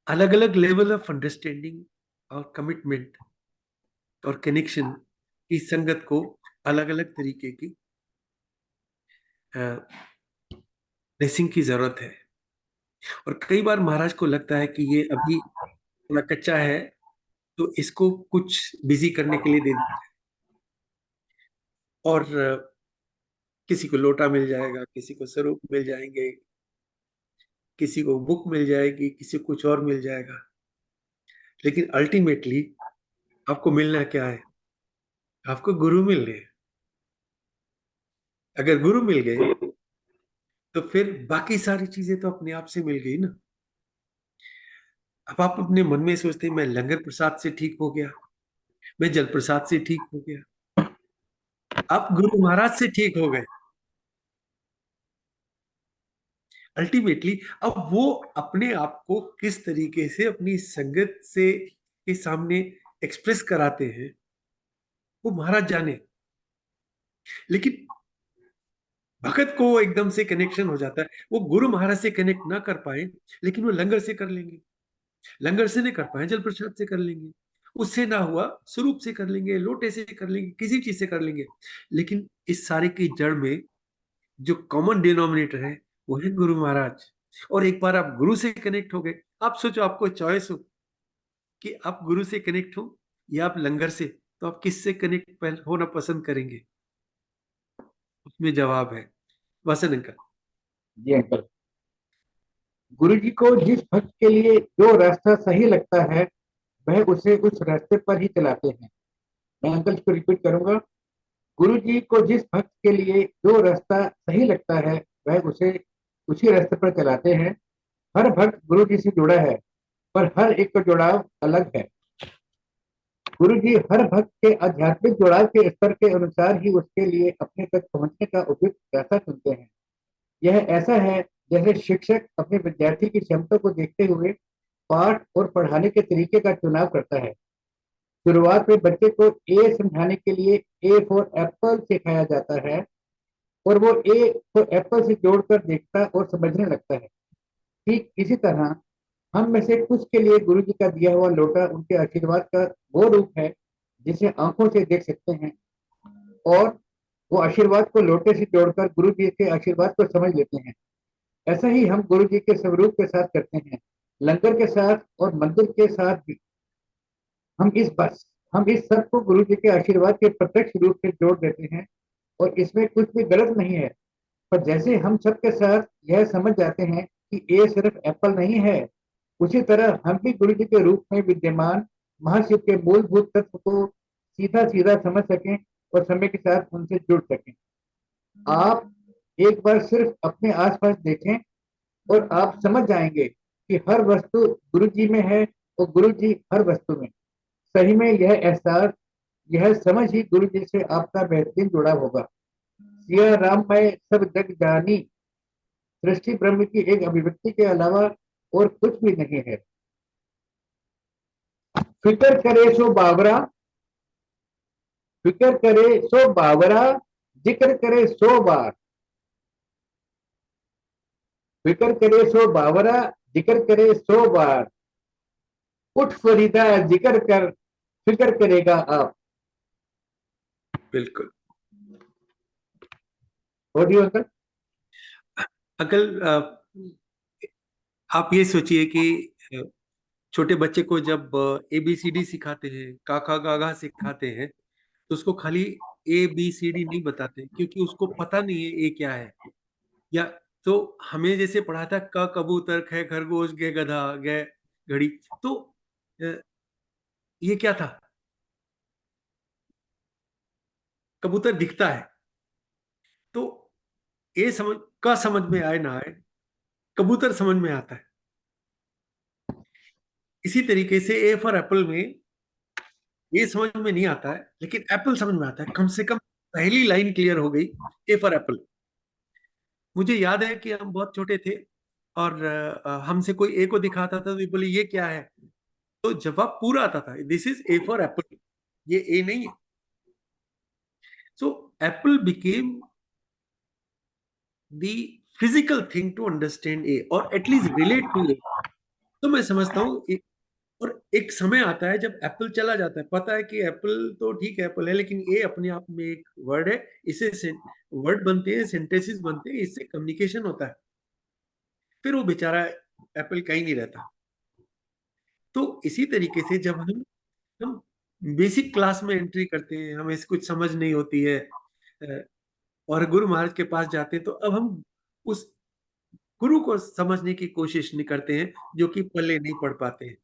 अलग अलग लेवल ऑफ अंडरस्टैंडिंग और कमिटमेंट और कनेक्शन की संगत को अलग अलग तरीके की ब्लेसिंग की जरूरत है। और कई बार महाराज को लगता है कि ये अभी थोड़ा कच्चा है तो इसको कुछ बिजी करने के लिए दे दिया जाए। और किसी को लोटा मिल जाएगा, किसी को स्वरूप मिल जाएंगे, किसी को बुक मिल जाएगी, किसी को कुछ और मिल जाएगा। लेकिन अल्टीमेटली आपको मिलना क्या है? आपको गुरु मिल गए। अगर गुरु मिल गए तो फिर बाकी सारी चीजें तो अपने आप से मिल गई ना। अब आप अपने मन में सोचते हैं मैं लंगर प्रसाद से ठीक हो गया, मैं जल प्रसाद से ठीक हो गया। आप गुरु महाराज से ठीक हो गए। अल्टीमेटली अब वो अपने आप को किस तरीके से अपनी संगत से के सामने एक्सप्रेस कराते हैं वो महाराज जाने। लेकिन भगत को एकदम से कनेक्शन हो जाता है, वो गुरु महाराज से कनेक्ट ना कर पाए लेकिन वो लंगर से कर लेंगे, लंगर से नहीं कर पाए जल प्रसाद से कर लेंगे, उससे ना हुआ स्वरूप से कर लेंगे, लोटे से कर लेंगे, किसी चीज से कर लेंगे। लेकिन इस सारे की जड़ में जो कॉमन डिनोमिनेटर है वो है गुरु महाराज। और एक बार आप गुरु से कनेक्ट हो गए, आप सोचो आपको चॉइस हो कि आप गुरु से कनेक्ट हो या आप लंगर से, तो आप किससे कनेक्ट होना पसंद करेंगे? उसमें जवाब है वसन अंकल। जी अंकल, गुरु जी को जिस भक्त के लिए जो रास्ता सही लगता है वह उसे उस रास्ते पर ही चलाते हैं। मैं अंकल इसको रिपीट करूंगा। गुरु जी को जिस भक्त के लिए जो रास्ता सही लगता है वह उसे उसी रास्ते पर चलाते हैं। हर भक्त गुरु जी से जुड़ा है पर हर एक का जुड़ाव अलग है। गुरु जी हर भक्त के आध्यात्मिक जुड़ाव के स्तर के अनुसार ही उसके लिए अपने तक पहुंचने का उपयुक्त रास्ता चुनते हैं। यह ऐसा है जैसे शिक्षक अपने विद्यार्थी की क्षमता को देखते हुए पाठ और पढ़ाने के तरीके का चुनाव करता है। शुरुआत में बच्चे को ए समझाने के लिए ए फॉर एप्पल सिखाया जाता है और वो ए फॉर एप्पल से जोड़कर देखता और समझने लगता है। ठीक इसी तरह हम में से कुछ के लिए गुरु जी का दिया हुआ लोटा उनके आशीर्वाद का वो रूप है जिसे आंखों से देख सकते हैं, और वो आशीर्वाद को लोटे से जोड़कर गुरु जी के आशीर्वाद को समझ लेते हैं। ऐसा ही हम गुरु जी के स्वरूप के साथ करते हैं, लंगर के साथ और मंदिर के साथ भी। हम इस बस हम इस सब को गुरु जी के आशीर्वाद के प्रत्यक्ष रूप से जोड़ देते हैं और इसमें कुछ भी गलत नहीं है। पर जैसे हम सबके साथ यह समझ जाते हैं कि ए सिर्फ एप्पल नहीं है, उसी तरह हम भी गुरु जी के रूप में विद्यमान महाशिव के मूलभूत तत्व को सीधा सीधा समझ सकें और समय के साथ उनसे जुड़ सकें। आप एक बार सिर्फ अपने आसपास देखें और आप समझ जाएंगे कि हर वस्तु गुरु जी में है और गुरु जी हर वस्तु में। सही में यह एहसास, यह समझ ही गुरु जी से आपका बेहतरीन जुड़ाव होगा। सिया राम में सब जग जानी सृष्टि ब्रह्म की एक अभिव्यक्ति के अलावा और कुछ भी नहीं है। फिक्र करे सो बावरा, फिक्र करे सो बावरा, जिक्र करे सो बार। फिक्र करे सो बावरा, जिक्र करे सो बार। उठ फरीदा जिक्र कर, फिक्र करेगा आप। बिल्कुल ऑडियो अंकल। अंकल, आप ये सोचिए कि अ, छोटे बच्चे को जब ABCD सिखाते हैं, काका गागा सिखाते हैं, तो उसको खाली ABCD नहीं बताते क्योंकि उसको पता नहीं है ये क्या है। या तो हमें जैसे पढ़ा था क कबूतर ख खरगोश ग गधा ग घड़ी, तो अ, ये क्या था? कबूतर दिखता है, तो ए समझ में आए ना आए, कबूतर समझ में आता है। इसी तरीके से ए फॉर एप्पल में ये समझ में नहीं आता है, लेकिन एप्पल समझ में आता है। कम से कम पहली लाइन क्लियर हो गई, ए फॉर एप्पल। मुझे याद है कि हम बहुत छोटे थे और हमसे कोई ए को दिखाता था तो बोले ये क्या है, तो जवाब पूरा आता था, this is A for apple, ये ए नहीं है। So apple became the physical thing to understand A, और एटलीस्ट रिलेट टू ए। तो मैं समझता हूँ और एक समय आता है जब एप्पल चला जाता है, पता है कि एप्पल तो ठीक है, एप्पल है, लेकिन ए अपने आप में एक वर्ड है, इससे वर्ड बनते हैं, सेंटेंसेस बनते हैं, इससे कम्युनिकेशन होता है। फिर वो बेचारा एप्पल कहीं नहीं रहता। तो इसी तरीके से जब हम बेसिक क्लास में एंट्री करते हैं, हमें कुछ समझ नहीं होती है, और गुरु महाराज के पास जाते हैं, तो अब हम उस गुरु को समझने की कोशिश नहीं करते हैं जो कि पल्ले नहीं पढ़ पाते हैं।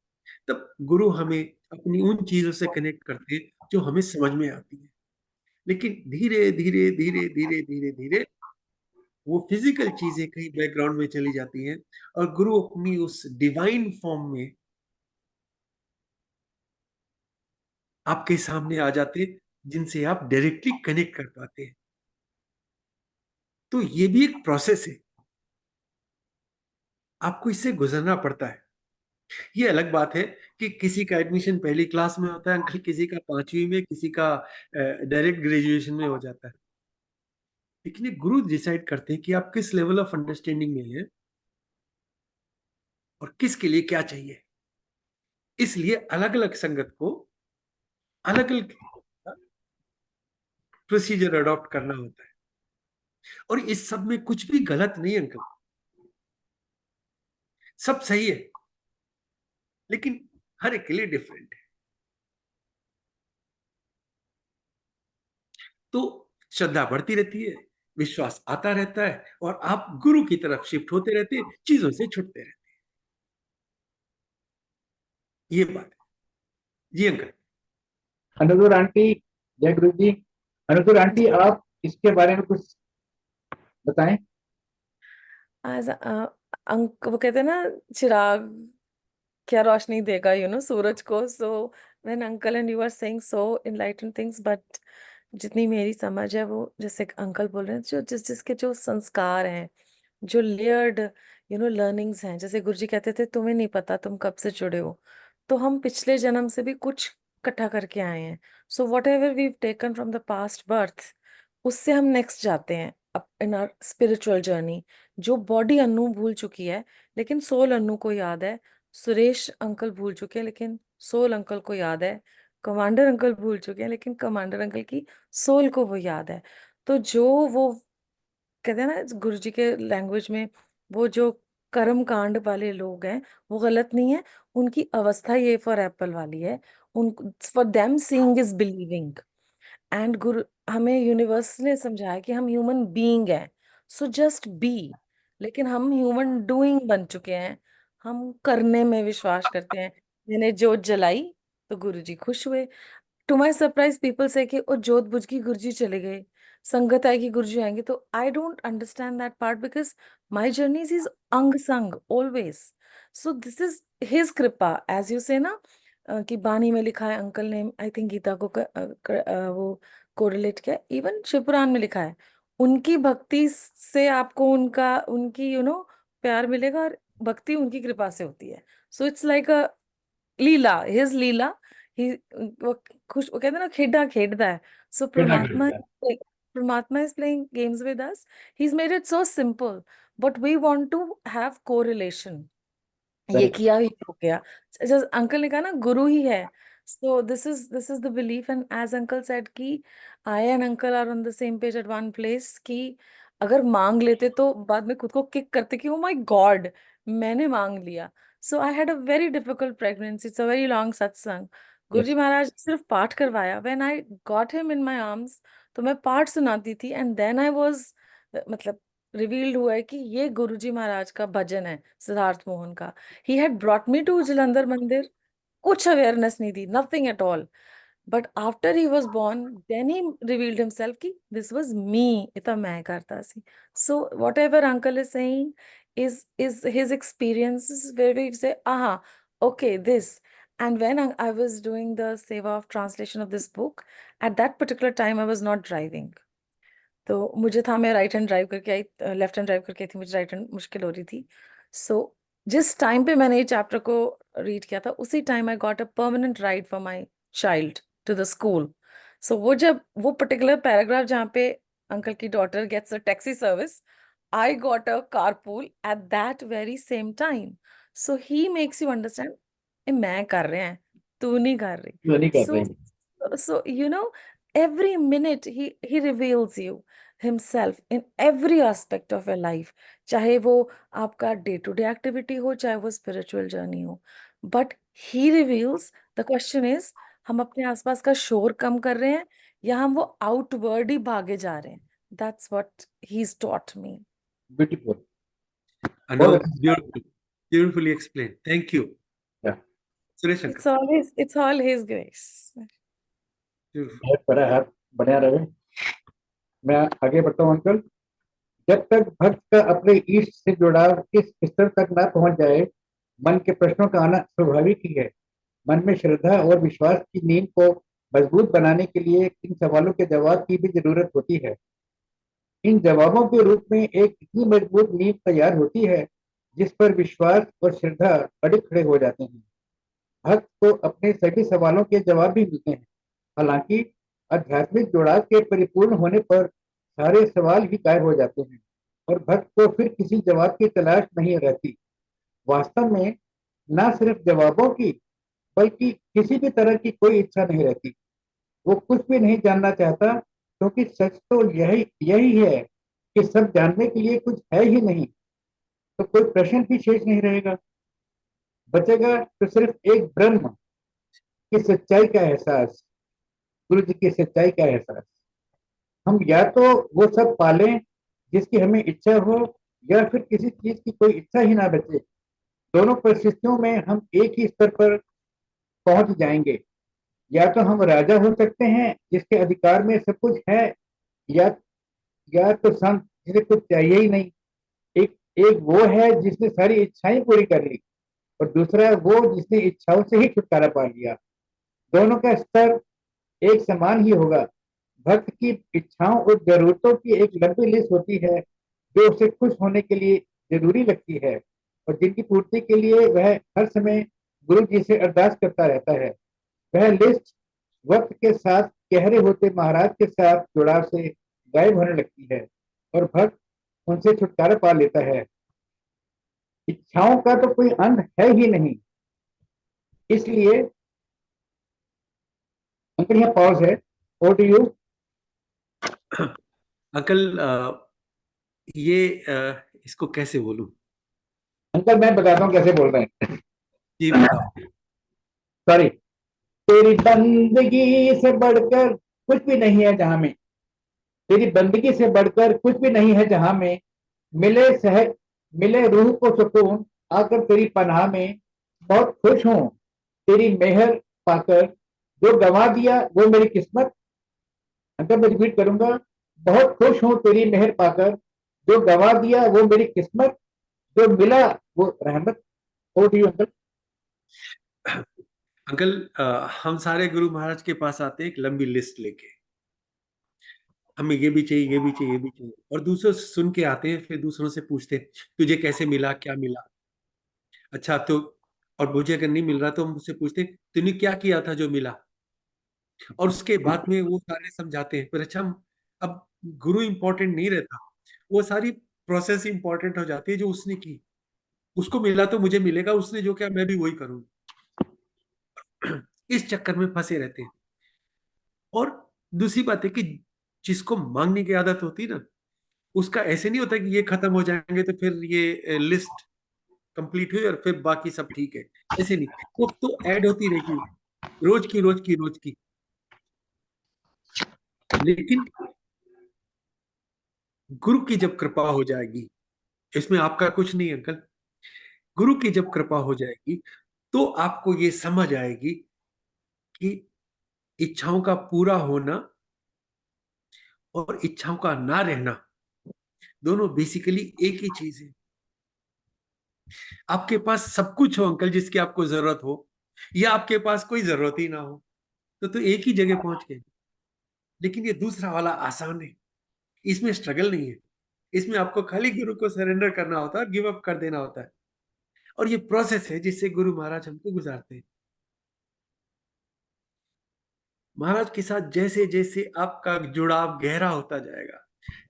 तब गुरु हमें अपनी उन चीजों से कनेक्ट करते हैं जो हमें समझ में आती है। लेकिन धीरे धीरे धीरे धीरे धीरे धीरे वो फिजिकल चीजें कहीं बैकग्राउंड में चली जाती हैं, और गुरु अपनी उस डिवाइन फॉर्म में आपके सामने आ जाते हैं, जिनसे आप डायरेक्टली कनेक्ट कर पाते हैं। तो ये भी एक प्रोसेस है, आपको इससे गुजरना पड़ता है। ये अलग बात है कि किसी का एडमिशन पहली क्लास में होता है अंकल, किसी का 5वीं में, किसी का डायरेक्ट ग्रेजुएशन में हो जाता है। लेकिन ये गुरु डिसाइड करते हैं कि आप किस लेवल ऑफ अंडरस्टैंडिंग में हैं और किसके लिए क्या चाहिए। इसलिए अलग अलग संगत को अलग अलग प्रोसीजर अडॉप्ट करना होता है, और इस सब में कुछ भी गलत नहीं अंकल, सब सही है, लेकिन हर एक के लिए डिफरेंट है। तो श्रद्धा बढ़ती रहती है, विश्वास आता रहता है, और आप गुरु की तरफ शिफ्ट होते रहते हैं, चीजों से छुटते रहते हैं। ये बात है जी अंकल। अनुदूर आंटी, जय गुरु जी। अनुदूर आंटी, आप इसके बारे में कुछ बताएं। आज अंक वो कहते हैं ना, चिराग क्या रोशनी देगा सूरज को। So when uncle and you are saying so enlightened things, but जितनी मेरी समझ है, वो जैसे अंकल बोल रहे हैं, जो जिसके जो संस्कार हैं, जो लेयर्ड लर्निंग्स हैं, जैसे गुरुजी कहते थे तुम्हें नहीं पता तुम कब से जुड़े हो, तो हम पिछले जन्म से भी कुछ इकट्ठा करके आए हैं। So whatever we taken from the past birth, उससे हम नेक्स्ट जाते हैं up in our spiritual journey. जो बॉडी अन्नू भूल चुकी है, लेकिन सोल अन्नू को याद है। सुरेश अंकल भूल चुके हैं, लेकिन सोल अंकल को याद है। कमांडर अंकल भूल चुके हैं, लेकिन कमांडर अंकल की सोल को वो याद है। तो जो वो कहते हैं ना गुरु जी के लैंग्वेज में, वो जो कर्म कांड वाले लोग हैं, वो गलत नहीं है। उनकी अवस्था ये फॉर एप्पल वाली है। उन for them seeing is believing. And गुरु हमें यूनिवर्स ने समझाया कि हम ह्यूमन बीइंग हैं, सो जस्ट बी। लेकिन हम ह्यूमन डूइंग बन चुके हैं। हम करने में विश्वास करते हैं। मैंने जोत जलाई तो गुरु जी खुश हुए। टू माई सरप्राइज पीपल से कि और जोत बुझ गई, गुरुजी चले गए, संगत आएगी गुरुजी आएंगे। तो I don't understand that part, because my journey is अंग संग always. So this is his कृपा, एज यू से ना, कि बानी में लिखा है, अंकल ने आई थिंक गीता को वो कोरिलेट किया, इवन शिवपुराण में लिखा है, उनकी भक्ति से आपको उनका उनकी प्यार मिलेगा, और भक्ति उनकी कृपा से होती है। So it's like a leela, his leela. ही वो खुश, वो कहते हैं ना, खेडा खेडता है। सो खेलना खेलता है। Parmatma is playing games with us. He is made it so simple, but we want to have correlation. ये करेक्ट। किया, ये हो गया। जैसे अंकल ने कहा ना, गुरु ही है। So this is the belief, and as uncle said कि I and uncle are on the same page at one place, कि अगर मांग लेते तो बाद में खुद को किक करते कि ओ माय गॉड, मैंने मांग लिया। So I had a very difficult pregnancy, it's a very long satsang. Guruji yes. Maharaj सिर्फ पाठ करवाया, when I got him in my arms, तो मैं पाठ सुनाती थी, एंड देन आई वाज, मतलब रिवील्ड हुआ है कि ये गुरुजी महाराज का भजन है, सिद्धार्थ मोहन का। He had brought me to Jalandhar mandir, कुछ अवेयरनेस नहीं थी, nothing at all. But after he was born, then he revealed himself कि this was me. इतना मैं करता सी. So whatever uncle is saying is his experiences where we say, aha, okay, this. And when I was doing the seva of translation of this book, at that particular time I was not driving. तो मुझे था, मैं right hand drive करके आई, left hand drive करके आई थी, मुझे right hand मुश्किल हो रही थी. सो जिस टाइम पे मैंने ये चैप्टर को रीड किया था, उसी time I got a permanent ride for my child to the school. So वो जब वो पर्टिकुलर पैराग्राफ जहाँ पे अंकल की daughter gets a taxi service, I got a carpool at that very same time. So he makes you understand, मैं कर रहे हैं, तू नहीं कर रही. जो नहीं कर So, रहे. so you know, every minute he reveals you himself in every aspect of your life. चाहे वो आपका डे टू डे एक्टिविटी हो, चाहे वो स्पिरिचुअल जर्नी हो, but he reveals. The question is, हम अपने आसपास का शोर कम कर रहे हैं या हम वो आउटवर्ड ही भागे जा रहे हैं. That's what he is taught me. Beautiful. Anup, beautiful, beautifully explained. Thank you. Yeah. Suresh It's uncle, always, it's all his grace. beautiful. बहुत बड़ा हाथ बना रहे. मैं आगे बढ़ता हूँ अंकल. जब तक भक्त का अपने ईष्ट से जुड़ाव इस स्तर तक न पहुंच जाए, मन के प्रश्नों का आना स्वाभाविक ही है. मन में श्रद्धा और विश्वास की नींव को मजबूत बनाने के लिए इन सवालों के जवाब की भी जरूरत होती है. इन जवाबों के रूप में एक इतनी मजबूत नींव तैयार होती है जिस पर विश्वास और श्रद्धा अड़े खड़े हो जाते हैं. भक्त को अपने सभी सवालों के जवाब भी मिलते हैं. हालांकि आध्यात्मिक जुड़ाव के परिपूर्ण होने पर सारे सवाल ही गायब हो जाते हैं और भक्त को फिर किसी जवाब की तलाश नहीं रहती. वास्तव में न सिर्फ जवाबों की, बल्कि किसी भी तरह की कोई इच्छा नहीं रहती. वो कुछ भी नहीं जानना चाहता, क्योंकि सच तो यही यही है कि सब जानने के लिए कुछ है ही नहीं. तो कोई प्रश्न भी शेष नहीं रहेगा. बचेगा तो सिर्फ एक ब्रह्म की सच्चाई का एहसास, गुरु जी की सच्चाई का एहसास. हम या तो वो सब पालें जिसकी हमें इच्छा हो, या फिर किसी चीज की कोई इच्छा ही ना बचे. दोनों परिस्थितियों में हम एक ही स्तर पर पहुंच जाएंगे. या तो हम राजा हो सकते हैं जिसके अधिकार में सब कुछ है, या तो संत जिसे कुछ चाहिए ही नहीं. एक एक वो है जिसने सारी इच्छाएं पूरी कर ली, और दूसरा वो जिसने इच्छाओं से ही छुटकारा पा लिया. दोनों का स्तर एक समान ही होगा. भक्त की इच्छाओं और जरूरतों की एक लंबी लिस्ट होती है जो उसे खुश होने के लिए जरूरी लगती है, और जिनकी पूर्ति के लिए वह हर समय गुरु जी से अरदास करता रहता है. वह लिस्ट वक्त के साथ गहरे होते महाराज के साथ जुड़ाव से गायब होने लगती है और भक्त उनसे छुटकारा पा लेता है. इच्छाओं का तो कोई अंत है ही नहीं. इसलिए अंकल यहाँ पॉज है. ओवर टू यू अंकल, ये इसको कैसे बोलूं? अंकल. मैं बताता हूँ कैसे बोल रहे हैं. जी बताओ. सॉरी. तेरी बंदगी से बढ़कर कुछ भी नहीं है जहां में. तेरी बंदगी से बढ़कर कुछ भी नहीं है जहां में. मिले सहज, मिले रूह को सुकून आकर तेरी पनाह में. बहुत खुश हूँ तेरी मेहर पाकर, जो गंवा दिया वो मेरी किस्मत. अंकल मैं रिपीट करूंगा. बहुत खुश हूँ तेरी मेहर पाकर, जो गंवा दिया वो मेरी किस्मत, जो मिला वो रहमत. हो रही अंकल. अंकल, हम सारे गुरु महाराज के पास आते हैं एक लंबी लिस्ट लेके. हमें ये भी चाहिए, ये भी चाहिए, ये भी चाहिए, और दूसरों से सुन के आते हैं. फिर दूसरों से पूछते हैं, तुझे कैसे मिला, क्या मिला? अच्छा तो, और मुझे अगर नहीं मिल रहा तो हम मुझसे पूछते हैं, तूने क्या किया था जो मिला? और उसके बाद में वो सारे समझाते हैं. पर अच्छा, अब गुरु इंपॉर्टेंट नहीं रहता, वो सारी प्रोसेस इंपॉर्टेंट हो जाती है जो उसने की. उसको मिला तो मुझे मिलेगा, उसने जो किया मैं भी वही करूँ. इस चक्कर में फंसे रहते हैं. और दूसरी बात है कि जिसको मांगने की आदत होती है ना, उसका ऐसे नहीं होता कि ये खत्म हो जाएंगे तो फिर ये लिस्ट कंप्लीट हुई और फिर बाकी सब ठीक है. ऐसे नहीं, वो तो ऐड होती रहेगी, रोज की रोज की रोज की. लेकिन गुरु की जब कृपा हो जाएगी, इसमें आपका कुछ नहीं अंकल. गुरु की जब कृपा हो जाएगी तो आपको ये समझ आएगी कि इच्छाओं का पूरा होना और इच्छाओं का ना रहना दोनों बेसिकली एक ही चीज है। आपके पास सब कुछ हो अंकल जिसकी आपको जरूरत हो, या आपके पास कोई जरूरत ही ना हो, तो एक ही जगह पहुंच गए। लेकिन ये दूसरा वाला आसान है, इसमें स्ट्रगल नहीं है। इसमें आपको खाली गुरु को सरेंडर करना होता है, गिव अप कर देना होता है। और ये प्रोसेस है जिससे गुरु महाराज हमको गुजारते हैं। महाराज के साथ जैसे जैसे आपका जुड़ाव गहरा होता जाएगा,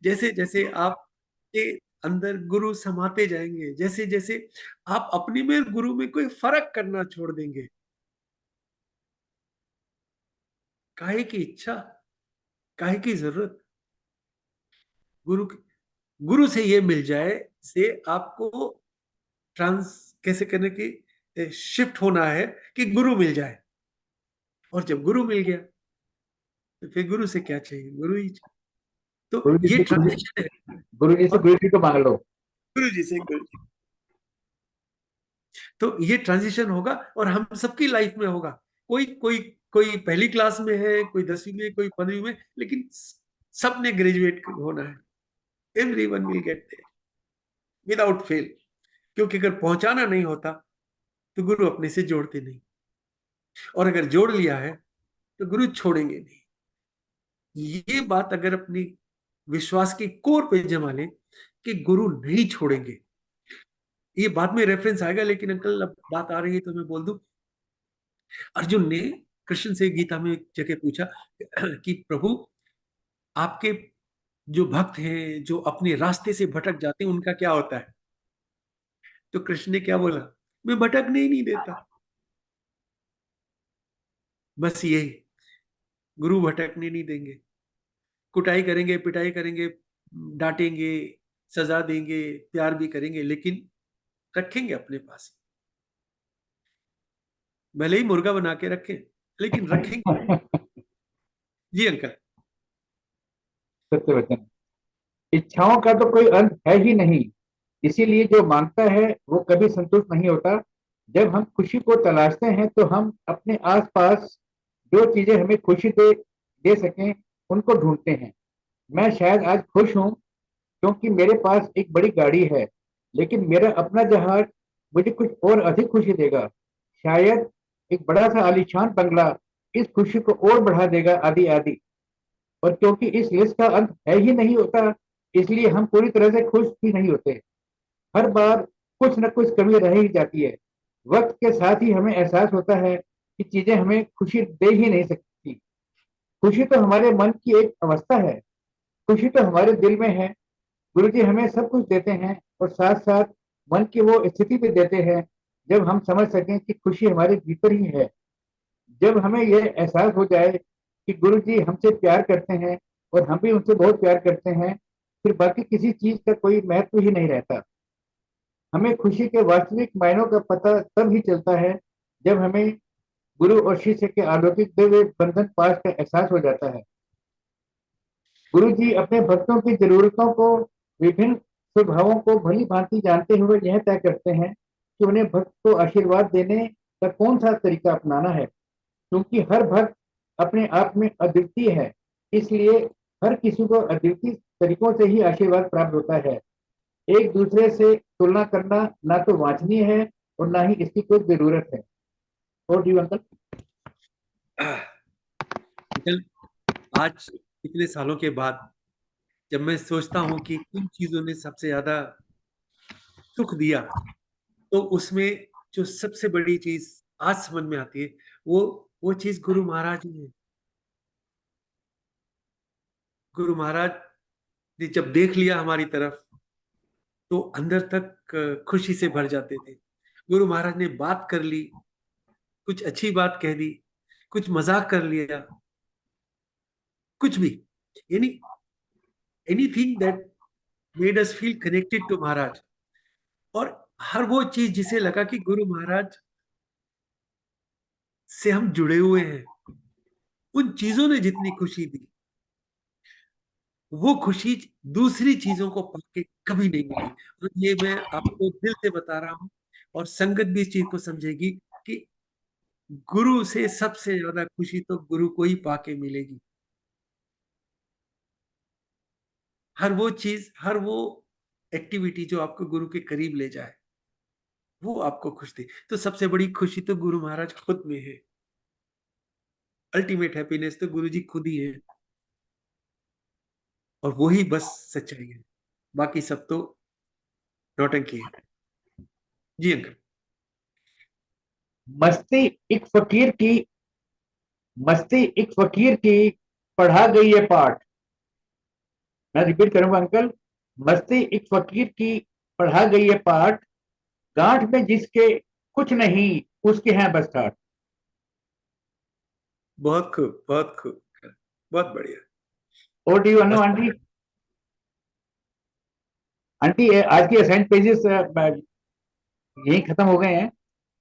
जैसे जैसे आपके अंदर गुरु समाते जाएंगे, जैसे जैसे आप अपने में गुरु में कोई फर्क करना छोड़ देंगे, काहे की इच्छा, काहे की जरूरत, गुरु गुरु से ये मिल जाए से आपको ट्रांस कैसे करने की शिफ्ट होना है कि गुरु मिल जाए। और जब गुरु मिल गया तो फिर गुरु से क्या चाहिए, गुरु ही चाहिए। तो ये ट्रांजिशन है। गुरु जी से और गुरु जी को मांग लो। गुरु जी से गुरु जी, तो ये ट्रांजिशन होगा और हम सबकी लाइफ में होगा। कोई कोई कोई पहली क्लास में है, कोई 10वीं में, कोई 15वीं में, लेकिन सबने ग्रेजुएट होना है। Everyone will get there without fail. क्योंकि अगर पहुंचाना नहीं होता तो गुरु अपने से जोड़ते नहीं, और अगर जोड़ लिया है तो गुरु छोड़ेंगे नहीं। ये बात अगर अपनी विश्वास की कोर पे जमा ले कि गुरु नहीं छोड़ेंगे। ये बाद में रेफरेंस आएगा, लेकिन अंकल अब बात आ रही है तो मैं बोल दूं। अर्जुन ने कृष्ण से गीता में एक जगह पूछा कि प्रभु, आपके जो भक्त हैं जो अपने रास्ते से भटक जाते हैं उनका क्या होता है? तो कृष्ण ने क्या बोला? मैं भटकने ही नहीं देता। बस यही, गुरु भटकने नहीं देंगे। कुटाई करेंगे, पिटाई करेंगे, डांटेंगे, सजा देंगे, प्यार भी करेंगे, लेकिन रखेंगे अपने पास। भले ही मुर्गा बना के रखें, लेकिन रखेंगे। जी अंकल। सत्य वचन। इच्छाओं का तो कोई अंत है ही नहीं, इसीलिए जो मांगता है वो कभी संतुष्ट नहीं होता। जब हम खुशी को तलाशते हैं तो हम अपने आसपास जो चीजें हमें खुशी दे दे सकें उनको ढूंढते हैं। मैं शायद आज खुश हूं क्योंकि मेरे पास एक बड़ी गाड़ी है, लेकिन मेरा अपना जहाज मुझे कुछ और अधिक खुशी देगा। शायद एक बड़ा सा आलीशान बंगला इस खुशी को और बढ़ा देगा, आदि आदि। और क्योंकि इस लिस्ट का अंत है ही नहीं होता, इसलिए हम पूरी तरह से खुश भी नहीं होते। हर बार कुछ न कुछ कमी रह ही जाती है। वक्त के साथ ही हमें एहसास होता है कि चीजें हमें खुशी दे ही नहीं सकती। खुशी तो हमारे मन की एक अवस्था है, खुशी तो हमारे दिल में है। गुरु जी हमें सब कुछ देते हैं और साथ साथ मन की वो स्थिति भी देते हैं जब हम समझ सकें कि खुशी हमारे भीतर ही है। जब हमें यह एहसास हो जाए कि गुरु जी हमसे प्यार करते हैं और हम भी उनसे बहुत प्यार करते हैं, फिर बाकी किसी चीज का कोई महत्व ही नहीं रहता। हमें खुशी के वास्तविक मायनों का पता तब ही चलता है जब हमें गुरु और शिष्य के अलौकिक दिव्य बंधन पाश का एहसास हो जाता है। गुरु जी अपने भक्तों की जरूरतों को, विभिन्न स्वभावों को भली भांति जानते हुए यह तय करते हैं कि उन्हें भक्त को आशीर्वाद देने का कौन सा तरीका अपनाना है। क्योंकि हर भक्त अपने आप में अद्वितीय है, इसलिए हर किसी को अद्वितीय तरीकों से ही आशीर्वाद प्राप्त होता है। एक दूसरे से तुलना करना ना तो वांछनीय है और ना ही इसकी कोई जरूरत है। और जी अंकल। अंकल, आज इतने सालों के बाद जब मैं सोचता हूं कि किन चीजों ने सबसे ज्यादा सुख दिया, तो उसमें जो सबसे बड़ी चीज आज समझ में आती है, वो चीज गुरु महाराज ही है। गुरु महाराज ने जब देख लिया हमारी तरफ तो अंदर तक खुशी से भर जाते थे। गुरु महाराज ने बात कर ली, कुछ अच्छी बात कह दी, कुछ मजाक कर लिया, कुछ भी, यानी anything that made us feel connected to Maharaj. और हर वो चीज जिसे लगा कि गुरु महाराज से हम जुड़े हुए हैं, उन चीजों ने जितनी खुशी दी, वो खुशी दूसरी चीजों को पाके कभी नहीं मिली। और ये मैं आपको दिल से बता रहा हूं, और संगत भी इस चीज को समझेगी कि गुरु से सबसे ज्यादा खुशी तो गुरु को ही पाके मिलेगी। हर वो चीज, हर वो एक्टिविटी जो आपको गुरु के करीब ले जाए, वो आपको खुश दे। तो सबसे बड़ी खुशी तो गुरु महाराज खुद में है। अल्टीमेट हैप्पीनेस तो गुरु जी खुद ही है, और वो ही बस सच्चाई है। बाकी सब तो नौटंकी है। जी अंकल। मस्ती एक फकीर की मस्ती एक फकीर की पढ़ा गई ये पाठ। मैं रिपीट करूंगा अंकल। मस्ती एक फकीर की पढ़ा गई ये पाठ, गांठ में जिसके कुछ नहीं उसके हैं बस ठाठ। बहुत खूब, बहुत खूब, बहुत बढ़िया। और डू यू नो बस आंटी? आंटी आज की असाइन पेजेस यही खत्म हो गए हैं,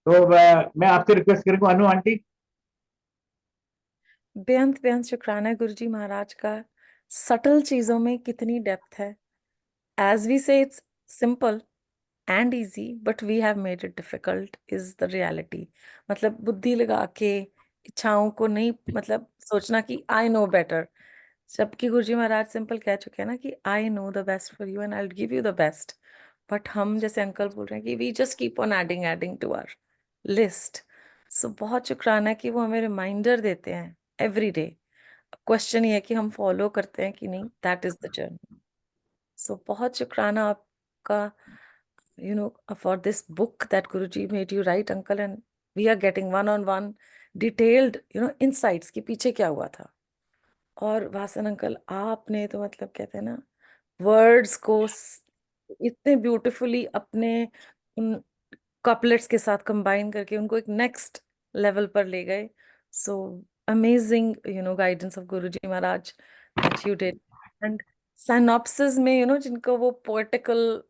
तो मैं आपसे रिक्वेस्ट करूंगा अनु आंटी। बेअंत बेअंत शुक्राना है गुरुजी महाराज का। सटल चीजों में कितनी डेप्थ है। As we say it's simple and easy but we have made it difficult is the reality. मतलब बुद्धि लगा के इच्छाओं को नहीं, मतलब सोचना कि आई नो बेटर। जबकि गुरुजी महाराज सिंपल कह चुके हैं ना कि I know the best for you and I will give you the best. But हम जैसे अंकल बोल रहे हैं कि we just keep on adding adding to our list. So बहुत शुक्राना है कि वो हमें रिमाइंडर देते हैं एवरी डे। क्वेश्चन ये है कि हम फॉलो करते हैं कि नहीं, दैट इज द जर्नी। सो बहुत शुक्राना आपका, for this book that Guruji made you write, uncle, and we are getting one-on-one detailed, insights कि पीछे क्या हुआ था। और वासन अंकल, आपने तो मतलब कहते हैं ना, वर्ड्स को इतने ब्यूटीफुली अपने उन कपलेट्स के साथ कंबाइन करके उनको एक नेक्स्ट लेवल पर ले गए। So amazing guidance of Guruji Maharaj that you did. And synopsis में जिनको वो पोएटिकल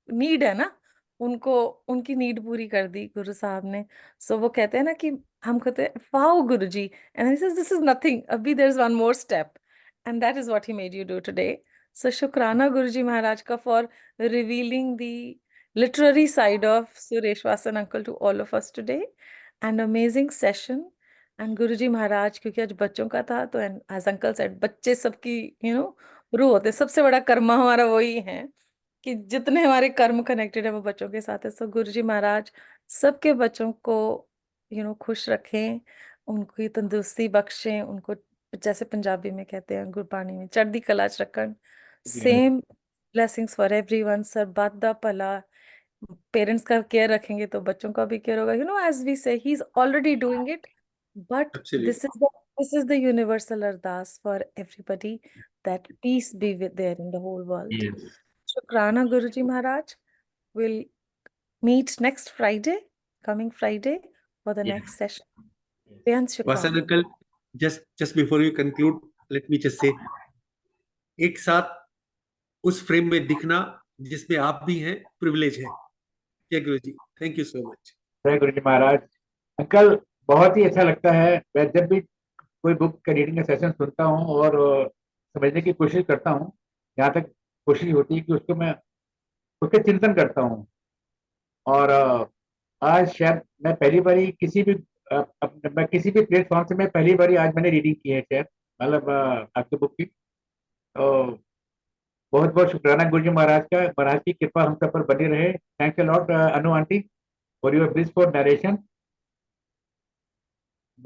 नीड है ना, उनको उनकी नीड पूरी कर दी गुरु साहब ने। सो वो कहते हैं ना कि हम कहते हैं wow Guruji, and he says this is nothing, अभी there is one more step, and that is what he made you do today. So शुक्राना गुरुजी महाराज का for revealing the literary side of Suresh Vasan uncle to all of us today, and amazing session. And Guruji Maharaj, क्योंकि आज बच्चों का था, तो as uncle said, बच्चे सबकी रूह होते हैं। सबसे बड़ा कर्मा हमारा वही है कि जितने हमारे कर्म कनेक्टेड है वो बच्चों के साथ है। सो गुरुजी महाराज सबके बच्चों को खुश रखें, उनकी तंदुरुस्ती बख्शें, उनको जैसे पंजाबी में कहते हैं गुरबाणी में चढ़दी कला च रखन। Same blessings for everyone. सरबत दा भला। पेरेंट्स का केयर रखेंगे तो बच्चों का भी केयर होगा। As we say he is already doing it, but absolutely. This is the universal ardas for everybody, that peace be with there in the whole world. Yes. Shukrana Guruji Maharaj. We'll meet next Friday, coming Friday, for the yes. next session. बेहद वासन शुक्राना। Uncle, just before you conclude, let me just say, एक साथ उस frame में दिखना जिसमें आप भी हैं, प्रिविलेज है। जय गुरु जी, थैंक यू सो मच। जय गुरु जी महाराज। अंकल, बहुत ही अच्छा लगता है, मैं जब भी कोई बुक का रीडिंग का सेशन सुनता हूँ और समझने की कोशिश करता हूँ, यहाँ तक कोशिश होती है कि उसको मैं उसके चिंतन करता हूँ। और आज शायद मैं पहली बारी किसी भी मैं किसी भी प्लेटफॉर्म से मैं पहली बारी आज मैंने रीडिंग की है शायद, मतलब आपके बुक की। तो बहुत बहुत शुक्राना गुरु जी महाराज का, महाराज की कृपा हम सब पर बनी रहे। Thanks a lot Anu aunty for your bridge for narration.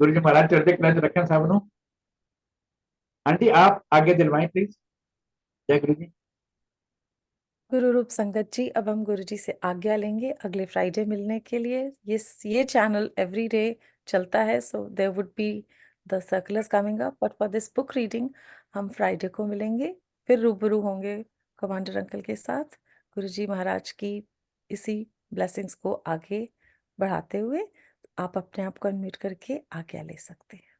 गुरु जी महाराज चढ़ते कला च रखन सब नु। आंटी आप आगे दिलवाएं प्लीज। जय गुरु जी। गुरु रूप संगत जी, अब हम गुरु जी से आज्ञा लेंगे अगले फ्राइडे मिलने के लिए। ये चैनल एवरी डे चलता है, so there would be the circulars coming up, but for this book reading हम फ्राइडे को मिलेंगे, फिर रूबरू होंगे कमांडर अंकल के साथ, गुरु जी महाराज की इसी ब्लेसिंग्स को आगे बढ़ाते हुए। आप अपने आप को अनम्यूट करके आज्ञा ले सकते हैं।